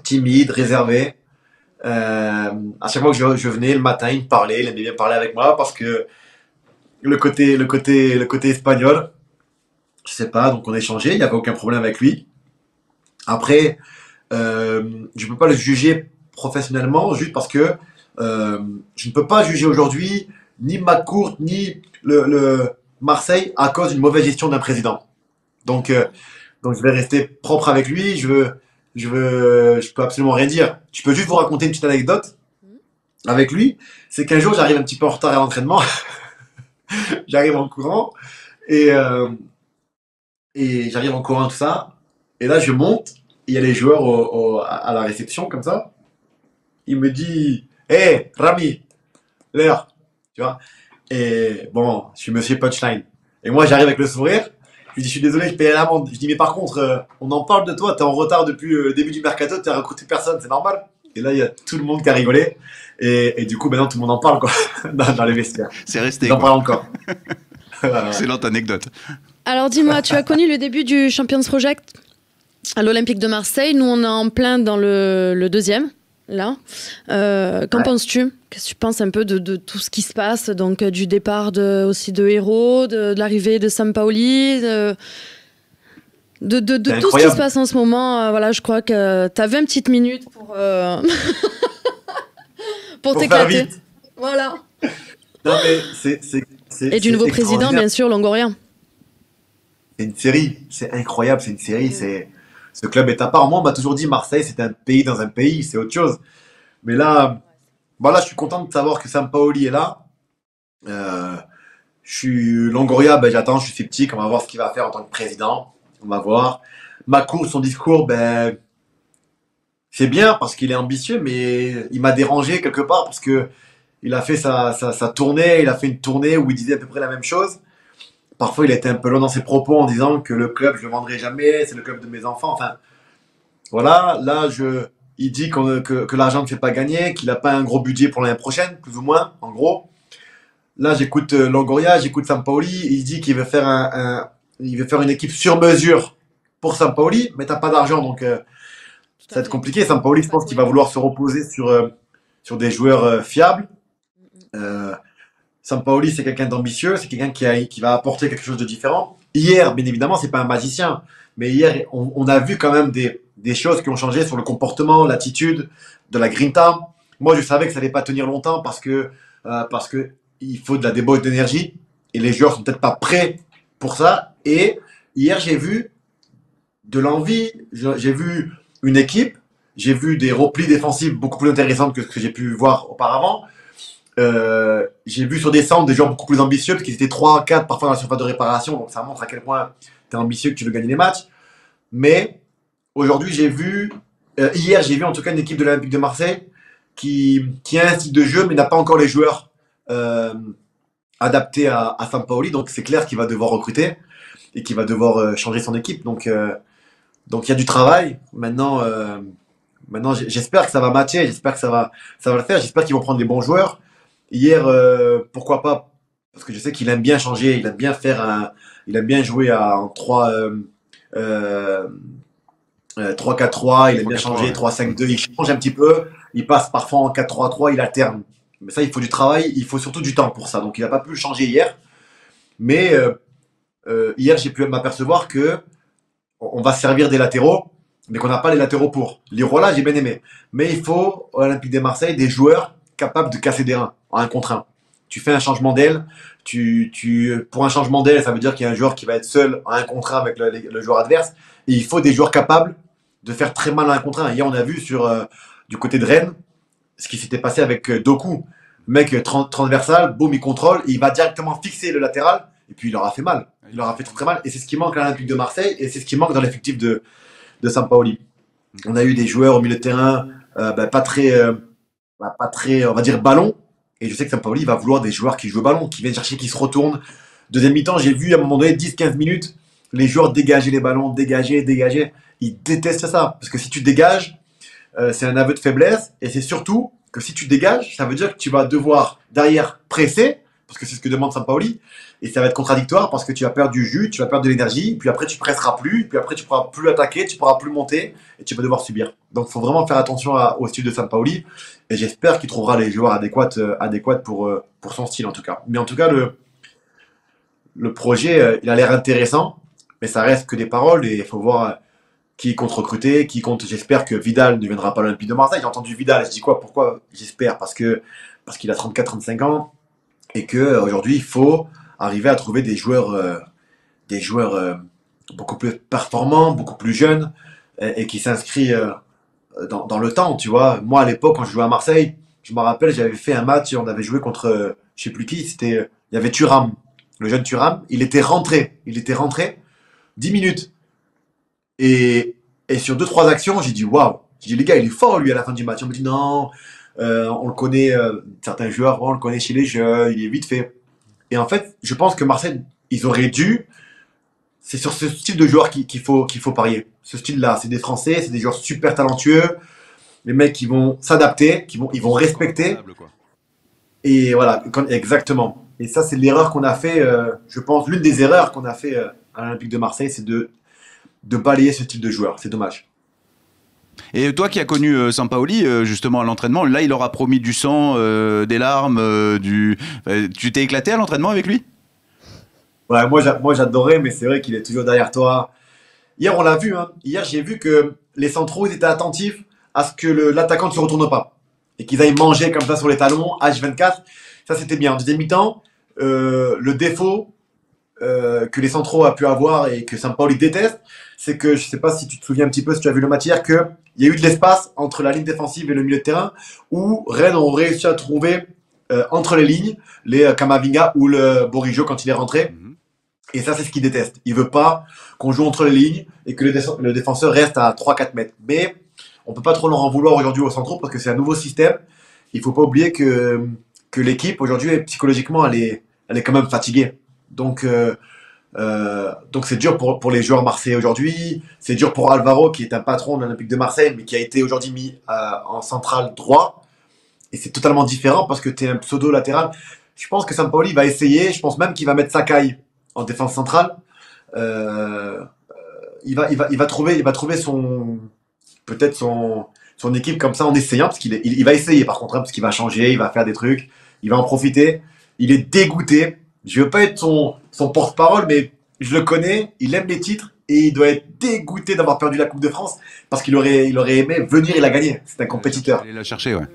timide, réservé. À chaque fois que je venais le matin, il me parlait, il aimait bien parler avec moi parce que le côté espagnol, je sais pas, donc on a échangé, il n'y avait aucun problème avec lui. Après, je peux pas le juger professionnellement juste parce que je ne peux pas juger aujourd'hui ni McCourt ni le Marseille à cause d'une mauvaise gestion d'un président. Donc je vais rester propre avec lui. Je peux absolument rien dire. Je peux juste vous raconter une petite anecdote avec lui. C'est qu'un jour, j'arrive un petit peu en retard à l'entraînement. J'arrive en courant et j'arrive en courant tout ça. Et là, je monte. Il y a les joueurs à la réception comme ça. Il me dit, hey, Rami, l'heure, tu vois. Et bon, je suis Monsieur Punchline. Et moi, j'arrive avec le sourire. Je lui dis, je suis désolé, je paye l'amende. Je dis, mais par contre, on en parle de toi, t'es en retard depuis le début du mercato, t'as recruté personne, c'est normal. Et là, il y a tout le monde qui a rigolé. Et du coup, maintenant, tout le monde en parle, quoi, dans les vestiaires. C'est resté. J'en parle encore. Excellente anecdote. Alors, dis-moi, tu as connu le début du Champions Project à l'Olympique de Marseille. Nous, on est en plein dans le deuxième, là. Qu'en penses-tu? Qu'est-ce que tu penses un peu de tout ce qui se passe, donc du départ aussi de Hérault, de l'arrivée de Sampaoli, de tout ce qui se passe en ce moment? Voilà, je crois que tu as 20 petites minutes pour t'éclater. Voilà. Non, mais et du nouveau président, bien sûr, Longoria. C'est une série, c'est incroyable, c'est une série. Ce club est à part. Moi, on m'a toujours dit Marseille, c'est un pays dans un pays, c'est autre chose. Mais là, je suis content de savoir que Sampaoli est là. Je suis Longoria, j'attends, je suis sceptique. On va voir ce qu'il va faire en tant que président. On va voir. McCourt, son discours, c'est bien parce qu'il est ambitieux, mais il m'a dérangé quelque part parce que il a fait sa tournée. Il a fait une tournée où il disait à peu près la même chose. Parfois, il a été un peu long dans ses propos en disant que le club, je le vendrai jamais, c'est le club de mes enfants. Enfin, voilà. Là, il dit que l'argent ne fait pas gagner, qu'il n'a pas un gros budget pour l'année prochaine, plus ou moins, en gros. Là, j'écoute Longoria, j'écoute Sampaoli. Il dit qu'il veut faire il veut faire une équipe sur mesure pour Sampaoli, mais t'as pas d'argent, donc ça va être compliqué. Sampaoli, je pense qu'il va vouloir se reposer sur des joueurs fiables. Sampaoli, c'est quelqu'un d'ambitieux, c'est quelqu'un qui va apporter quelque chose de différent. Hier, bien évidemment, c'est pas un magicien, mais hier, on a vu quand même des choses qui ont changé sur le comportement, l'attitude, de la grinta. Moi, je savais que ça allait pas tenir longtemps parce que il faut de la débauche d'énergie et les joueurs sont peut-être pas prêts pour ça. Et hier, j'ai vu de l'envie, j'ai vu une équipe, j'ai vu des replis défensifs beaucoup plus intéressants que ce que j'ai pu voir auparavant. J'ai vu sur des centres des joueurs beaucoup plus ambitieux parce qu'ils étaient 3-4 parfois dans la surface de réparation, donc ça montre à quel point tu es ambitieux, que tu veux gagner les matchs. Mais aujourd'hui, hier j'ai vu en tout cas une équipe de l'Olympique de Marseille qui a un style de jeu mais n'a pas encore les joueurs adaptés à Sampaoli, donc c'est clair qu'il va devoir recruter et qu'il va devoir changer son équipe, donc il y a du travail. Maintenant j'espère que ça va matcher, j'espère que ça va le faire, j'espère qu'ils vont prendre des bons joueurs. Hier, pourquoi pas, parce que je sais qu'il aime bien changer, il aime bien jouer en 3-4-3, il aime bien changer 3-5-2, il change un petit peu, il passe parfois en 4-3-3, il alterne. Mais ça, il faut du travail, il faut surtout du temps pour ça. Donc il n'a pas pu le changer hier. Mais hier, j'ai pu m'apercevoir que on va servir des latéraux, mais qu'on n'a pas les latéraux pour. Lirola, j'ai bien aimé. Mais il faut, à l'Olympique de Marseille, des joueurs capables de casser des reins en 1 contre 1. Tu fais un changement d'aile, pour un changement d'aile, ça veut dire qu'il y a un joueur qui va être seul en 1 contre 1 avec le joueur adverse. Et il faut des joueurs capables de faire très mal en 1 contre 1. Hier, on a vu du côté de Rennes ce qui s'était passé avec Doku. Le mec transversal, boum, il contrôle, et il va directement fixer le latéral, et puis il leur a fait mal. Il leur a fait très très mal. Et c'est ce qui manque à l'Olympique de Marseille, et c'est ce qui manque dans l'effectif de Sampaoli. On a eu des joueurs au milieu de terrain pas très pas très, on va dire, ballon. Et je sais que Sampaoli va vouloir des joueurs qui jouent au ballon, qui viennent chercher, qui se retournent. Deuxième mi-temps, j'ai vu à un moment donné, 10-15 minutes, les joueurs dégager les ballons, dégager. Ils détestent ça. Parce que si tu dégages, c'est un aveu de faiblesse. Et c'est surtout que si tu dégages, ça veut dire que tu vas devoir derrière presser, parce que c'est ce que demande Sampaoli. Et ça va être contradictoire parce que tu vas perdre du jus, tu vas perdre de l'énergie, puis après tu presseras plus, puis après tu pourras plus attaquer, tu pourras plus monter, et tu vas devoir subir. Donc il faut vraiment faire attention au style de Sampaoli. Et j'espère qu'il trouvera les joueurs adéquats pour son style en tout cas. Mais en tout cas, le projet, il a l'air intéressant, mais ça reste que des paroles et il faut voir qui compte recruter, qui compte. J'espère que Vidal ne viendra pas à l'Olympique de Marseille. J'ai entendu Vidal, je dis quoi? Pourquoi? J'espère parce qu'il a 34-35 ans et que aujourd'hui il faut arriver à trouver des joueurs beaucoup plus performants, beaucoup plus jeunes et qui s'inscrivent dans le temps, tu vois. Moi, à l'époque, quand je jouais à Marseille, je me rappelle, j'avais fait un match et on avait joué contre, je sais plus qui, il y avait Thuram, le jeune Thuram, il était rentré 10 minutes. Et sur 2-3 actions, j'ai dit, waouh, j'ai dit, les gars, il est fort, lui, à la fin du match. On me dit, non, on le connaît, certains joueurs, on le connaît chez les jeunes, il est vite fait. Et en fait, je pense que Marseille, ils auraient dû, c'est sur ce style de joueur qu'il faut parier. Ce style-là, c'est des Français, c'est des joueurs super talentueux, les mecs qui vont s'adapter, ils vont respecter. Et voilà, exactement. Et ça, c'est l'erreur qu'on a fait, je pense, l'une des erreurs qu'on a fait à l'Olympique de Marseille, c'est de balayer ce type de joueur. C'est dommage. Et toi qui as connu Sampaoli, justement à l'entraînement, là il aura promis du sang, des larmes, tu t'es éclaté à l'entraînement avec lui? Ouais, moi j'adorais, mais c'est vrai qu'il est toujours derrière toi. Hier on l'a vu, hein. Hier j'ai vu que les centraux ils étaient attentifs à ce que l'attaquant ne se retourne pas. Et qu'ils aillent manger comme ça sur les talons, H24. Ça c'était bien. En deuxième mi-temps, le défaut que les centraux a pu avoir et que Sampaoli déteste, c'est que, je sais pas si tu te souviens un petit peu, si tu as vu le match hier, qu'il y a eu de l'espace entre la ligne défensive et le milieu de terrain, où Rennes ont réussi à trouver entre les lignes les Kamavinga ou le Bourigeaud quand il est rentré. Et ça, c'est ce qu'il déteste. Il veut pas qu'on joue entre les lignes et que le défenseur reste à 3-4 mètres. Mais on peut pas trop leur en vouloir aujourd'hui au centraux parce que c'est un nouveau système. Il faut pas oublier que l'équipe aujourd'hui, psychologiquement, elle est quand même fatiguée. Donc c'est dur pour les joueurs marseillais aujourd'hui. C'est dur pour Alvaro, qui est un patron de l'Olympique de Marseille, mais qui a été aujourd'hui mis en central droit. Et c'est totalement différent parce que tu es un pseudo-latéral. Je pense que Sampaoli va essayer. Je pense même qu'il va mettre Sakai en défense centrale. Il va trouver peut-être son équipe comme ça en essayant, parce qu'il va essayer par contre, hein, parce qu'il va changer, il va faire des trucs, il va en profiter. Il est dégoûté. Je veux pas être son porte-parole, mais je le connais, il aime les titres et il doit être dégoûté d'avoir perdu la Coupe de France parce qu'il aurait aimé venir et la gagner. C'est un compétiteur. Il la chercher, ouais.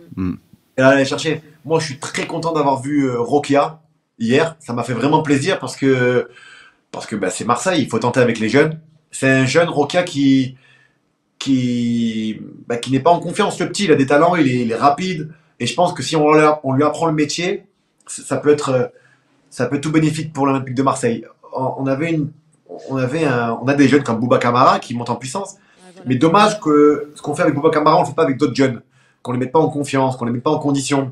Et aller la chercher. Moi, je suis très content d'avoir vu Rokia hier. Ça m'a fait vraiment plaisir parce que c'est Marseille, il faut tenter avec les jeunes. C'est un jeune Rokia qui n'est pas en confiance. Le petit, il a des talents, il est rapide. Et je pense que si on lui apprend le métier, ça peut être tout bénéfique pour l'Olympique de Marseille. On a des jeunes comme Bouba Camara qui montent en puissance. Mais dommage que ce qu'on fait avec Bouba Camara, on ne le fait pas avec d'autres jeunes. Qu'on ne les mette pas en confiance, qu'on ne les mette pas en condition.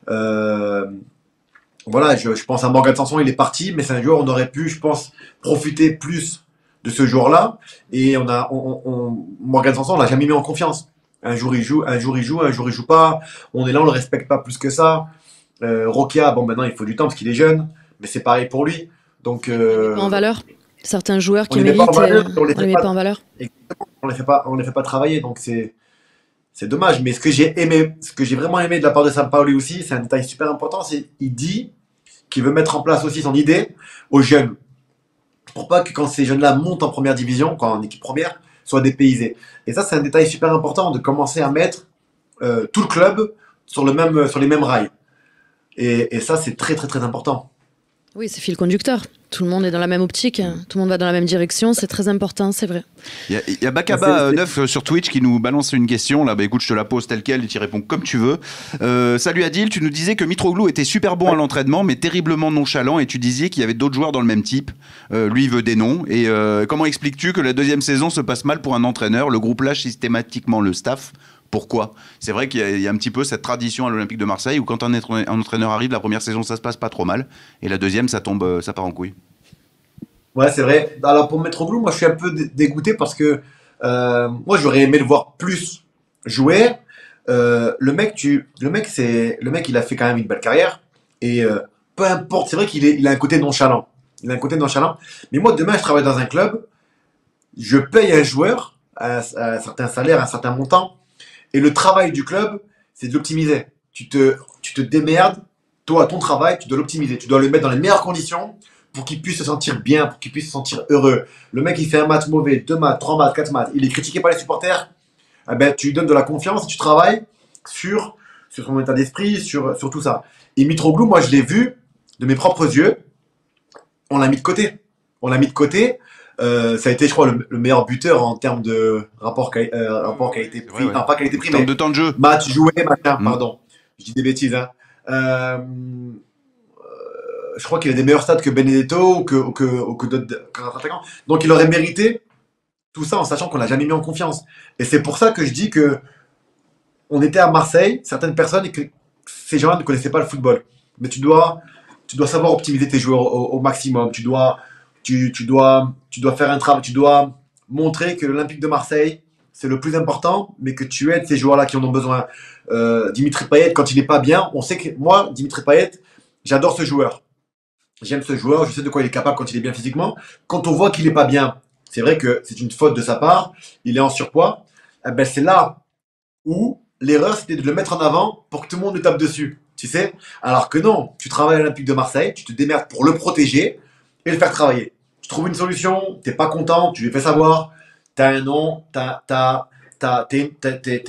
Voilà, je pense à Morgan Sanson, il est parti, mais c'est un joueur, on aurait pu, je pense, profiter plus de ce joueur-là. Et Morgan Sanson, on l'a jamais mis en confiance. Un jour il joue, un jour il joue pas. On est là, on le respecte pas plus que ça. Rokia, bon maintenant il faut du temps parce qu'il est jeune, mais c'est pareil pour lui. Donc on les met pas en valeur. Certains joueurs qui méritent, on les met pas en valeur. On les fait pas travailler, donc c'est dommage. Mais ce que j'ai vraiment aimé de la part de Sampaoli aussi, c'est un détail super important, c'est qu'il dit qu'il veut mettre en place aussi son idée aux jeunes, pour pas que quand ces jeunes-là montent en première division, quand en équipe première, soient dépaysés. Et ça, c'est un détail super important de commencer à mettre tout le club sur les mêmes rails. Et ça, c'est très très très important. Oui, c'est fil conducteur. Tout le monde est dans la même optique, tout le monde va dans la même direction, c'est très important, c'est vrai. Il y a Bakaba 9 sur Twitch qui nous balance une question. Là, écoute, je te la pose telle quelle et tu y réponds comme tu veux. Salut Adil, tu nous disais que Mitroglou était super bon à l'entraînement, mais terriblement nonchalant, et tu disais qu'il y avait d'autres joueurs dans le même type. Lui, il veut des noms. Et comment expliques-tu que la deuxième saison se passe mal pour un entraîneur? Le groupe lâche systématiquement le staff. Pourquoi? C'est vrai qu'il y a un petit peu cette tradition à l'Olympique de Marseille où quand un entraîneur arrive, la première saison, ça se passe pas trop mal. Et la deuxième, ça part en couille. Ouais, c'est vrai. Alors pour Mitroglou, moi je suis un peu dégoûté parce que moi j'aurais aimé le voir plus jouer. Le mec, il a fait quand même une belle carrière. Et peu importe, c'est vrai il a un côté nonchalant. Il a un côté nonchalant. Mais moi demain, je travaille dans un club, je paye un joueur un certain salaire, un certain montant. Et le travail du club, c'est de l'optimiser. Tu te démerdes, toi, ton travail, tu dois l'optimiser. Tu dois le mettre dans les meilleures conditions pour qu'il puisse se sentir bien, pour qu'il puisse se sentir heureux. Le mec, il fait un match mauvais, 2 matchs, 3 matchs, 4 matchs, il est critiqué par les supporters, eh ben, tu lui donnes de la confiance et tu travailles sur son état d'esprit, sur tout ça. Et Mitroglou, moi, je l'ai vu de mes propres yeux, on l'a mis de côté. On l'a mis de côté. Ça a été, je crois, le meilleur buteur en termes de rapport qualité-prix. Ouais. Non, pas qualité-prix, En termes mais de temps de jeu. match joué, machin, pardon. Je dis des bêtises, hein. Je crois qu'il a des meilleurs stats que Benedetto ou que d'autres attaquants. Donc il aurait mérité tout ça en sachant qu'on l'a jamais mis en confiance. Et c'est pour ça que je dis que on était à Marseille, certaines personnes, et que ces gens-là ne connaissaient pas le football. Mais tu dois savoir optimiser tes joueurs au maximum. Tu dois faire un travail. Tu dois montrer que l'Olympique de Marseille, c'est le plus important, mais que tu aides ces joueurs-là qui en ont besoin. Dimitri Payet, quand il n'est pas bien, on sait que moi, Dimitri Payet, j'adore ce joueur. J'aime ce joueur, je sais de quoi il est capable quand il est bien physiquement. Quand on voit qu'il n'est pas bien, c'est vrai que c'est une faute de sa part, il est en surpoids, eh ben c'est là où l'erreur c'était de le mettre en avant pour que tout le monde le tape dessus, tu sais. Alors que non, tu travailles à l'Olympique de Marseille, tu te démerdes pour le protéger et le faire travailler. Tu trouves une solution, t'es pas content, tu lui fais savoir, t'as un nom, t'es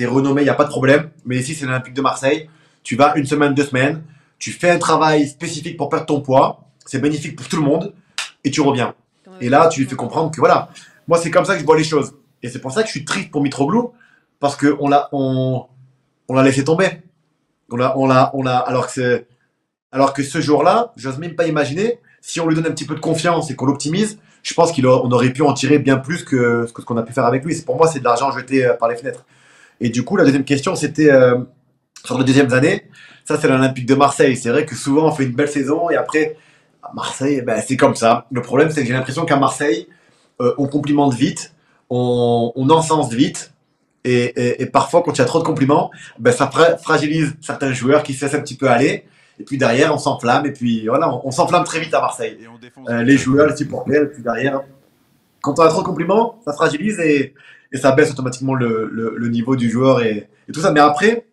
renommé, il n'y a pas de problème. Mais ici c'est l'Olympique de Marseille, tu vas 1 semaine, 2 semaines, tu fais un travail spécifique pour perdre ton poids, c'est bénéfique pour tout le monde, et tu reviens. Et là, tu lui fais comprendre que voilà, moi c'est comme ça que je vois les choses. Et c'est pour ça que je suis triste pour Mitroglou, parce qu'on l'a laissé tomber. Alors que ce jour-là, j'ose même pas imaginer, si on lui donne un petit peu de confiance et qu'on l'optimise, je pense qu'on aurait pu en tirer bien plus que ce qu'on a pu faire avec lui. Pour moi, c'est de l'argent jeté par les fenêtres. Et du coup, la deuxième question, c'était sur les deuxièmes années. Ça, c'est l'Olympique de Marseille. C'est vrai que souvent, on fait une belle saison et après, à Marseille, ben, c'est comme ça. Le problème, c'est que j'ai l'impression qu'à Marseille, on complimente vite, on encense vite. Et parfois, quand il y a trop de compliments, ben, ça fragilise certains joueurs qui se laissent un petit peu aller. Et puis derrière, on s'enflamme. Et puis voilà, on s'enflamme très vite à Marseille. Les joueurs, les supporters, et puis derrière, quand on a trop de compliments, ça fragilise et ça baisse automatiquement le niveau du joueur et tout ça. Mais après,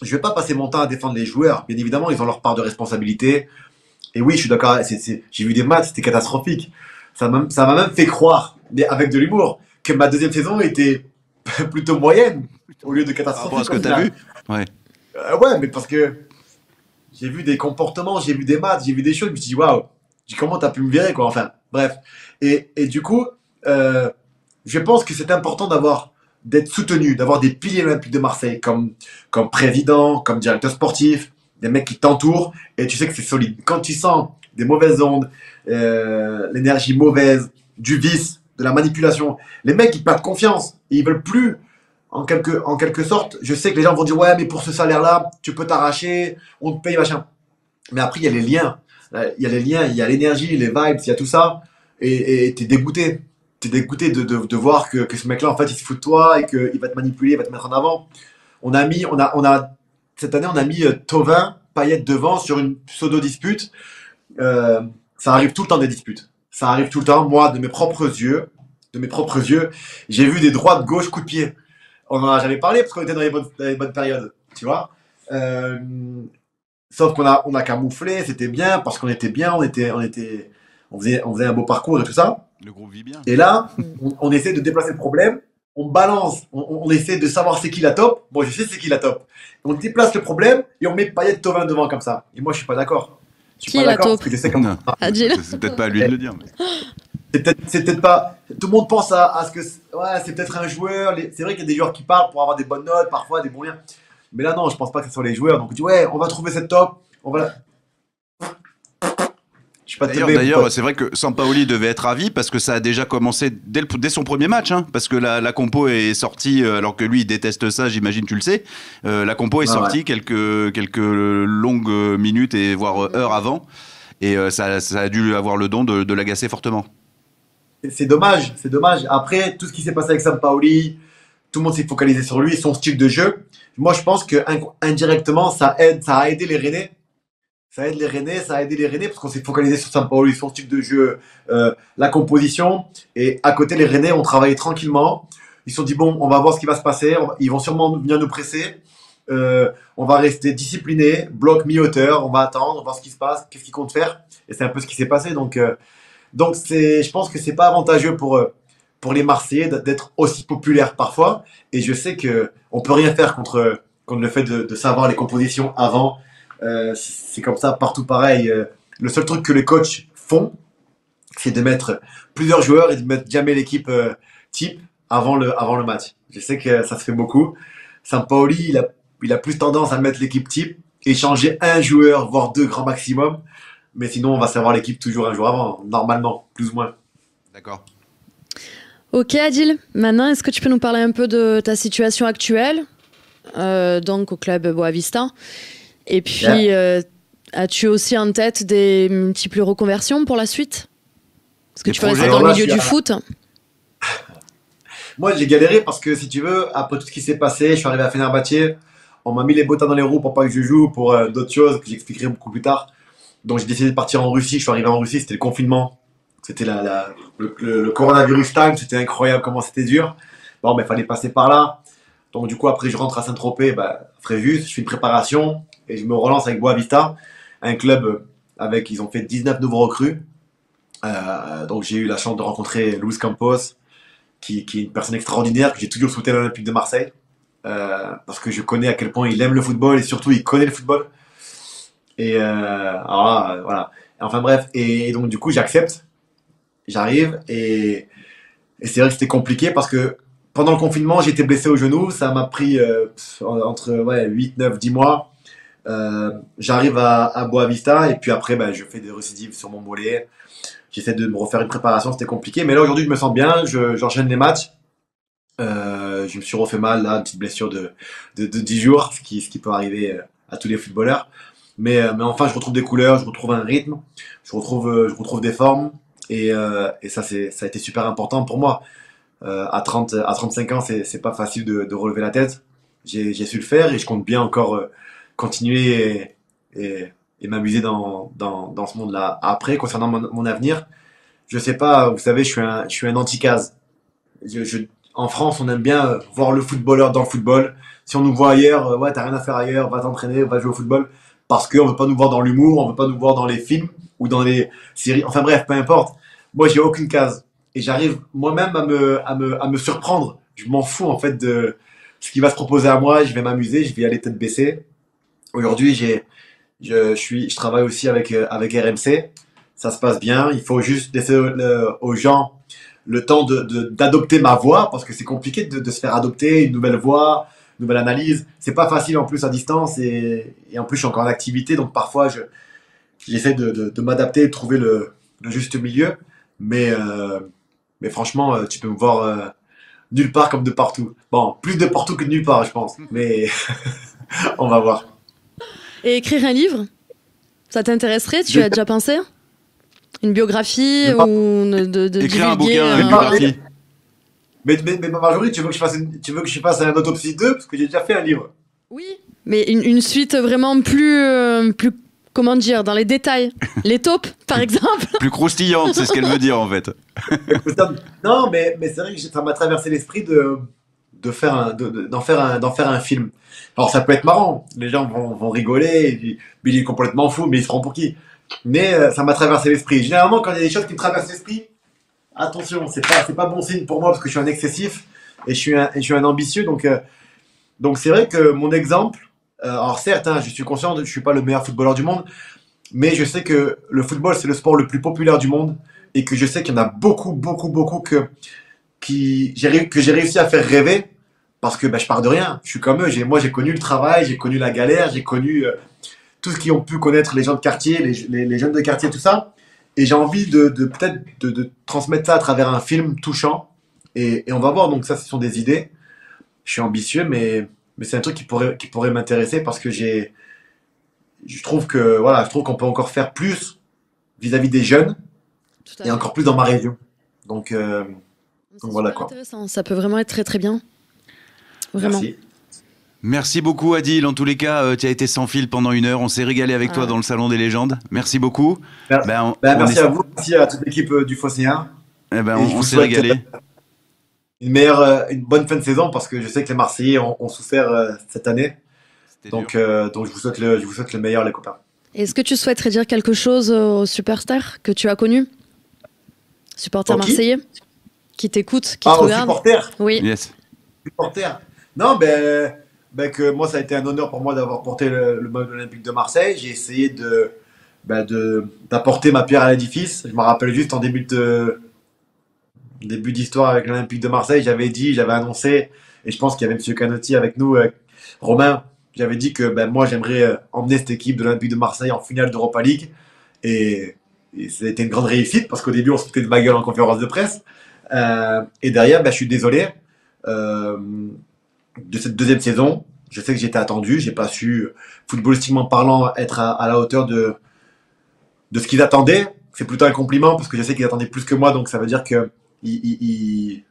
je ne vais pas passer mon temps à défendre les joueurs. Bien évidemment, ils ont leur part de responsabilité. Et oui, je suis d'accord. J'ai vu des matchs, c'était catastrophique. Ça m'a même fait croire, mais avec de l'humour, que ma deuxième saison était plutôt moyenne au lieu de catastrophique. Par rapport à ce que tu as vu. Ouais. Ouais, mais parce que j'ai vu des comportements, j'ai vu des matchs, j'ai vu des choses. Je me suis dit, waouh, comment t'as pu me virer, quoi. Enfin, bref. Et du coup, je pense que c'est important d'être soutenu, d'avoir des piliers olympiques de Marseille comme président, comme directeur sportif, des mecs qui t'entourent et tu sais que c'est solide. Quand tu sens des mauvaises ondes, l'énergie mauvaise, du vice, de la manipulation, les mecs ils perdent confiance et ils veulent plus. En quelque sorte, je sais que les gens vont dire ouais mais pour ce salaire-là, tu peux t'arracher, on te paye machin. Mais après il y a les liens, il y a l'énergie, les vibes, il y a tout ça et t'es dégoûté. T'es dégoûté de voir que ce mec-là, en fait, il se fout de toi et qu'il va te manipuler, il va te mettre en avant. Cette année, on a mis Thauvin, Payet devant sur une pseudo-dispute. Ça arrive tout le temps des disputes. Ça arrive tout le temps. Moi, de mes propres yeux, j'ai vu des droites, gauche, coups de pied. On en a jamais parlé parce qu'on était dans les bonnes périodes, tu vois. Sauf qu'on a camouflé, c'était bien parce qu'on était bien, on faisait un beau parcours et tout ça. Le groupe vit bien. Et là, on essaie de déplacer le problème, on balance, on essaie de savoir c'est qui la top. Bon, je sais c'est qui la top. On déplace le problème et on met Payet Thauvin devant comme ça. Et moi, je suis pas d'accord. Je suis qui pas est la d'accord top parce que je sais comment. C'est peut-être pas à lui de le dire. Mais... C'est peut-être pas. Tout le monde pense à ce que. Ouais, c'est peut-être un joueur. C'est vrai qu'il y a des joueurs qui parlent pour avoir des bonnes notes, parfois des bons liens. Mais là, non, je pense pas que ce soit les joueurs. Donc, on dit, ouais, on va trouver cette top. On va. D'ailleurs, c'est vrai que Sampaoli devait être ravi parce que ça a déjà commencé dès son premier match, hein, parce que la compo est sortie, alors que lui il déteste ça, j'imagine tu le sais. La compo est sortie quelques longues minutes et voire heures avant, et ça a dû avoir le don de l'agacer fortement. C'est dommage. Après, tout ce qui s'est passé avec Sampaoli, tout le monde s'est focalisé sur lui, son style de jeu. Moi, je pense que indirectement, ça a aidé les Rennais. Ça a aidé les Rennais parce qu'on s'est focalisé sur Sampaoli, son style de jeu, la composition. Et à côté, les Rennais ont travaillé tranquillement. Ils se sont dit, bon, on va voir ce qui va se passer. Ils vont sûrement venir nous presser. On va rester disciplinés, bloc mi-hauteur. On va attendre, on va voir ce qui se passe, qu'est-ce qu'ils comptent faire. Et c'est un peu ce qui s'est passé. Donc je pense que c'est pas avantageux pour les Marseillais d'être aussi populaires parfois. Et je sais qu'on peut rien faire contre le fait de savoir les compositions avant. C'est comme ça partout pareil. Le seul truc que les coachs font, c'est de mettre plusieurs joueurs et de mettre jamais l'équipe type avant le match. Je sais que ça se fait beaucoup. Sampaoli, il a plus tendance à mettre l'équipe type et changer un joueur, voire deux grand maximum. Mais sinon, on va savoir l'équipe toujours un jour avant, normalement, plus ou moins. D'accord. Ok Adil, maintenant est-ce que tu peux nous parler un peu de ta situation actuelle, donc au club Boavista, et puis as-tu aussi en tête des multiples reconversions pour la suite? Est-ce que tu peux rester dans le milieu du foot? Moi j'ai galéré parce que si tu veux, après tout ce qui s'est passé, je suis arrivé à Fenerbahçe, on m'a mis les bottins dans les roues pour pas que je joue, pour d'autres choses que j'expliquerai beaucoup plus tard. Donc j'ai décidé de partir en Russie, je suis arrivé en Russie, c'était le confinement. C'était le coronavirus time, c'était incroyable comment c'était dur. Bon, mais il fallait passer par là. Donc du coup, après, je rentre à Saint-Tropez, Fréjus, je fais une préparation et je me relance avec Boavista, un club ils ont fait 19 nouveaux recrues. Donc j'ai eu la chance de rencontrer Luis Campos, qui est une personne extraordinaire, que j'ai toujours soutenu à l'Olympique de Marseille, parce que je connais à quel point il aime le football et surtout il connaît le football. Et voilà. Enfin bref, et donc du coup, j'accepte. J'arrive et c'est vrai que c'était compliqué parce que pendant le confinement, j'étais blessé au genou. Ça m'a pris entre 8, 9, 10 mois. J'arrive à Boavista et puis après, je fais des récidives sur mon mollet. J'essaie de me refaire une préparation, c'était compliqué. Mais là, aujourd'hui, je me sens bien. J'enchaîne les matchs. Je me suis refait mal, là, une petite blessure de 10 jours, ce qui peut arriver à tous les footballeurs. Mais enfin, je retrouve des couleurs, je retrouve un rythme, je retrouve des formes. Et ça a été super important pour moi. À 35 ans, c'est pas facile de relever la tête. J'ai su le faire et je compte bien encore continuer et m'amuser dans ce monde-là. Après, concernant mon avenir, je sais pas, vous savez, je suis un anti-case. En France, on aime bien voir le footballeur dans le football. Si on nous voit ailleurs, t'as rien à faire ailleurs, va t'entraîner, va jouer au football. Parce qu'on veut pas nous voir dans l'humour, on veut pas nous voir dans les films ou dans les séries. Enfin bref, peu importe. Moi, j'ai aucune case. Et j'arrive moi-même à me surprendre. Je m'en fous, en fait, de ce qui va se proposer à moi. Je vais m'amuser, je vais y aller tête baissée. Aujourd'hui, je travaille aussi avec RMC. Ça se passe bien. Il faut juste laisser aux gens le temps d'adopter ma voix, parce que c'est compliqué de se faire adopter une nouvelle voix, une nouvelle analyse. C'est pas facile en plus à distance. Et en plus, je suis encore en activité. Donc parfois, j'essaie de m'adapter, de trouver le juste milieu. Mais franchement, tu peux me voir nulle part comme de partout. Bon, plus de partout que de nulle part, je pense. Mais on va voir. Et écrire un livre, ça t'intéresserait? Tu as déjà pensé? Une biographie ou de écrire un divulguer bouquin, une biographie. Mais Marjorie, tu veux que je fasse un autopsie 2? Parce que j'ai déjà fait un livre. Oui, mais une suite vraiment plus comment dire, dans les détails. Les taupes, par exemple. Plus croustillante, c'est ce qu'elle veut dire en fait. Non, mais c'est vrai que ça m'a traversé l'esprit d'en faire un film. Alors ça peut être marrant, les gens vont rigoler, mais il est complètement fou, mais ils se prend pour qui? Mais ça m'a traversé l'esprit. Généralement, quand il y a des choses qui me traversent l'esprit, attention, c'est pas bon signe pour moi parce que je suis un excessif et je suis un ambitieux. Donc c'est vrai que mon exemple, alors certes, je suis conscient que je suis pas le meilleur footballeur du monde, mais je sais que le football c'est le sport le plus populaire du monde et que je sais qu'il y en a beaucoup que j'ai réussi à faire rêver parce que je pars de rien. Je suis comme eux. Moi j'ai connu le travail, j'ai connu la galère, j'ai connu tout ce qu'ils ont pu connaître les gens de quartier, les jeunes de quartier, tout ça. Et j'ai envie de peut-être de transmettre ça à travers un film touchant. Et on va voir, donc ça, ce sont des idées. Je suis ambitieux, mais c'est un truc qui pourrait m'intéresser parce que je trouve qu'on peut encore faire plus vis-à-vis des jeunes et encore plus dans ma région. Donc voilà quoi. Intéressant. Ça peut vraiment être très très bien. Vraiment. Merci. Merci beaucoup Adil, en tous les cas tu as été sans fil pendant 1 heure, on s'est régalé avec toi dans le Salon des légendes, merci beaucoup. Merci à vous, merci à toute l'équipe du Phocéen. On s'est régalé. Une bonne fin de saison parce que je sais que les Marseillais ont souffert cette année, donc je vous souhaite le meilleur les copains. Est-ce que tu souhaiterais dire quelque chose aux superstars que tu as connus, supporters marseillais qui t'écoutent, qui te regardent? Supporters. Oui. Yes. Supporters. Non, que moi, ça a été un honneur pour moi d'avoir porté le maillot de l'Olympique de Marseille. J'ai essayé d'apporter ma pierre à l'édifice. Je me rappelle juste en début d'histoire avec l'Olympique de Marseille, j'avais annoncé, et je pense qu'il y avait M. Canotti avec nous, Romain, j'avais dit que moi, j'aimerais emmener cette équipe de l'Olympique de Marseille en finale d'Europa League. Et ça a été une grande réussite parce qu'au début, on se foutait de ma gueule en conférence de presse. Et derrière, je suis désolé. De cette deuxième saison, je sais que j'étais attendu, j'ai pas su, footballistiquement parlant, être à la hauteur de ce qu'ils attendaient. C'est plutôt un compliment parce que je sais qu'ils attendaient plus que moi, donc ça veut dire qu'ils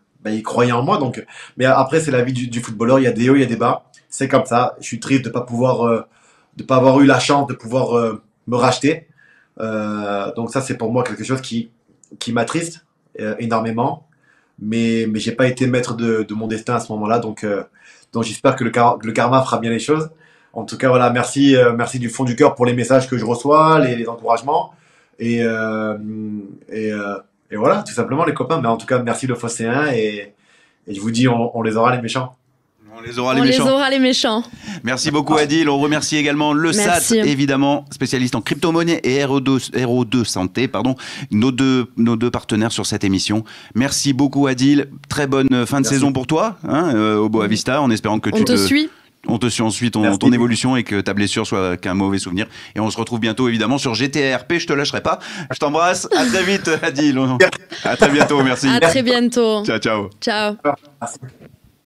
croyaient en moi. Donc, mais après, c'est la vie du footballeur, il y a des hauts, il y a des bas. C'est comme ça. Je suis triste de pas avoir eu la chance de pouvoir me racheter. Donc ça, c'est pour moi quelque chose qui m'attriste énormément. Mais j'ai pas été maître de mon destin à ce moment-là, donc j'espère que le karma fera bien les choses. En tout cas, voilà, merci du fond du cœur pour les messages que je reçois, les encouragements, et voilà, tout simplement les copains. Mais en tout cas, merci le Phocéen, et je vous dis, on les aura les méchants. On les aura les méchants. Merci beaucoup Adil. On remercie également le SAT, évidemment, spécialiste en crypto-monnaie et RO2 Santé, nos deux partenaires sur cette émission. Merci beaucoup Adil. Très bonne fin de saison pour toi, au Boavista, en espérant que on te suit ensuite ton évolution et que ta blessure soit qu'un mauvais souvenir. Et on se retrouve bientôt évidemment sur GTRP. Je te lâcherai pas. Je t'embrasse. À très vite Adil. À très bientôt. Merci. À très bientôt. Ciao. Ciao. Merci.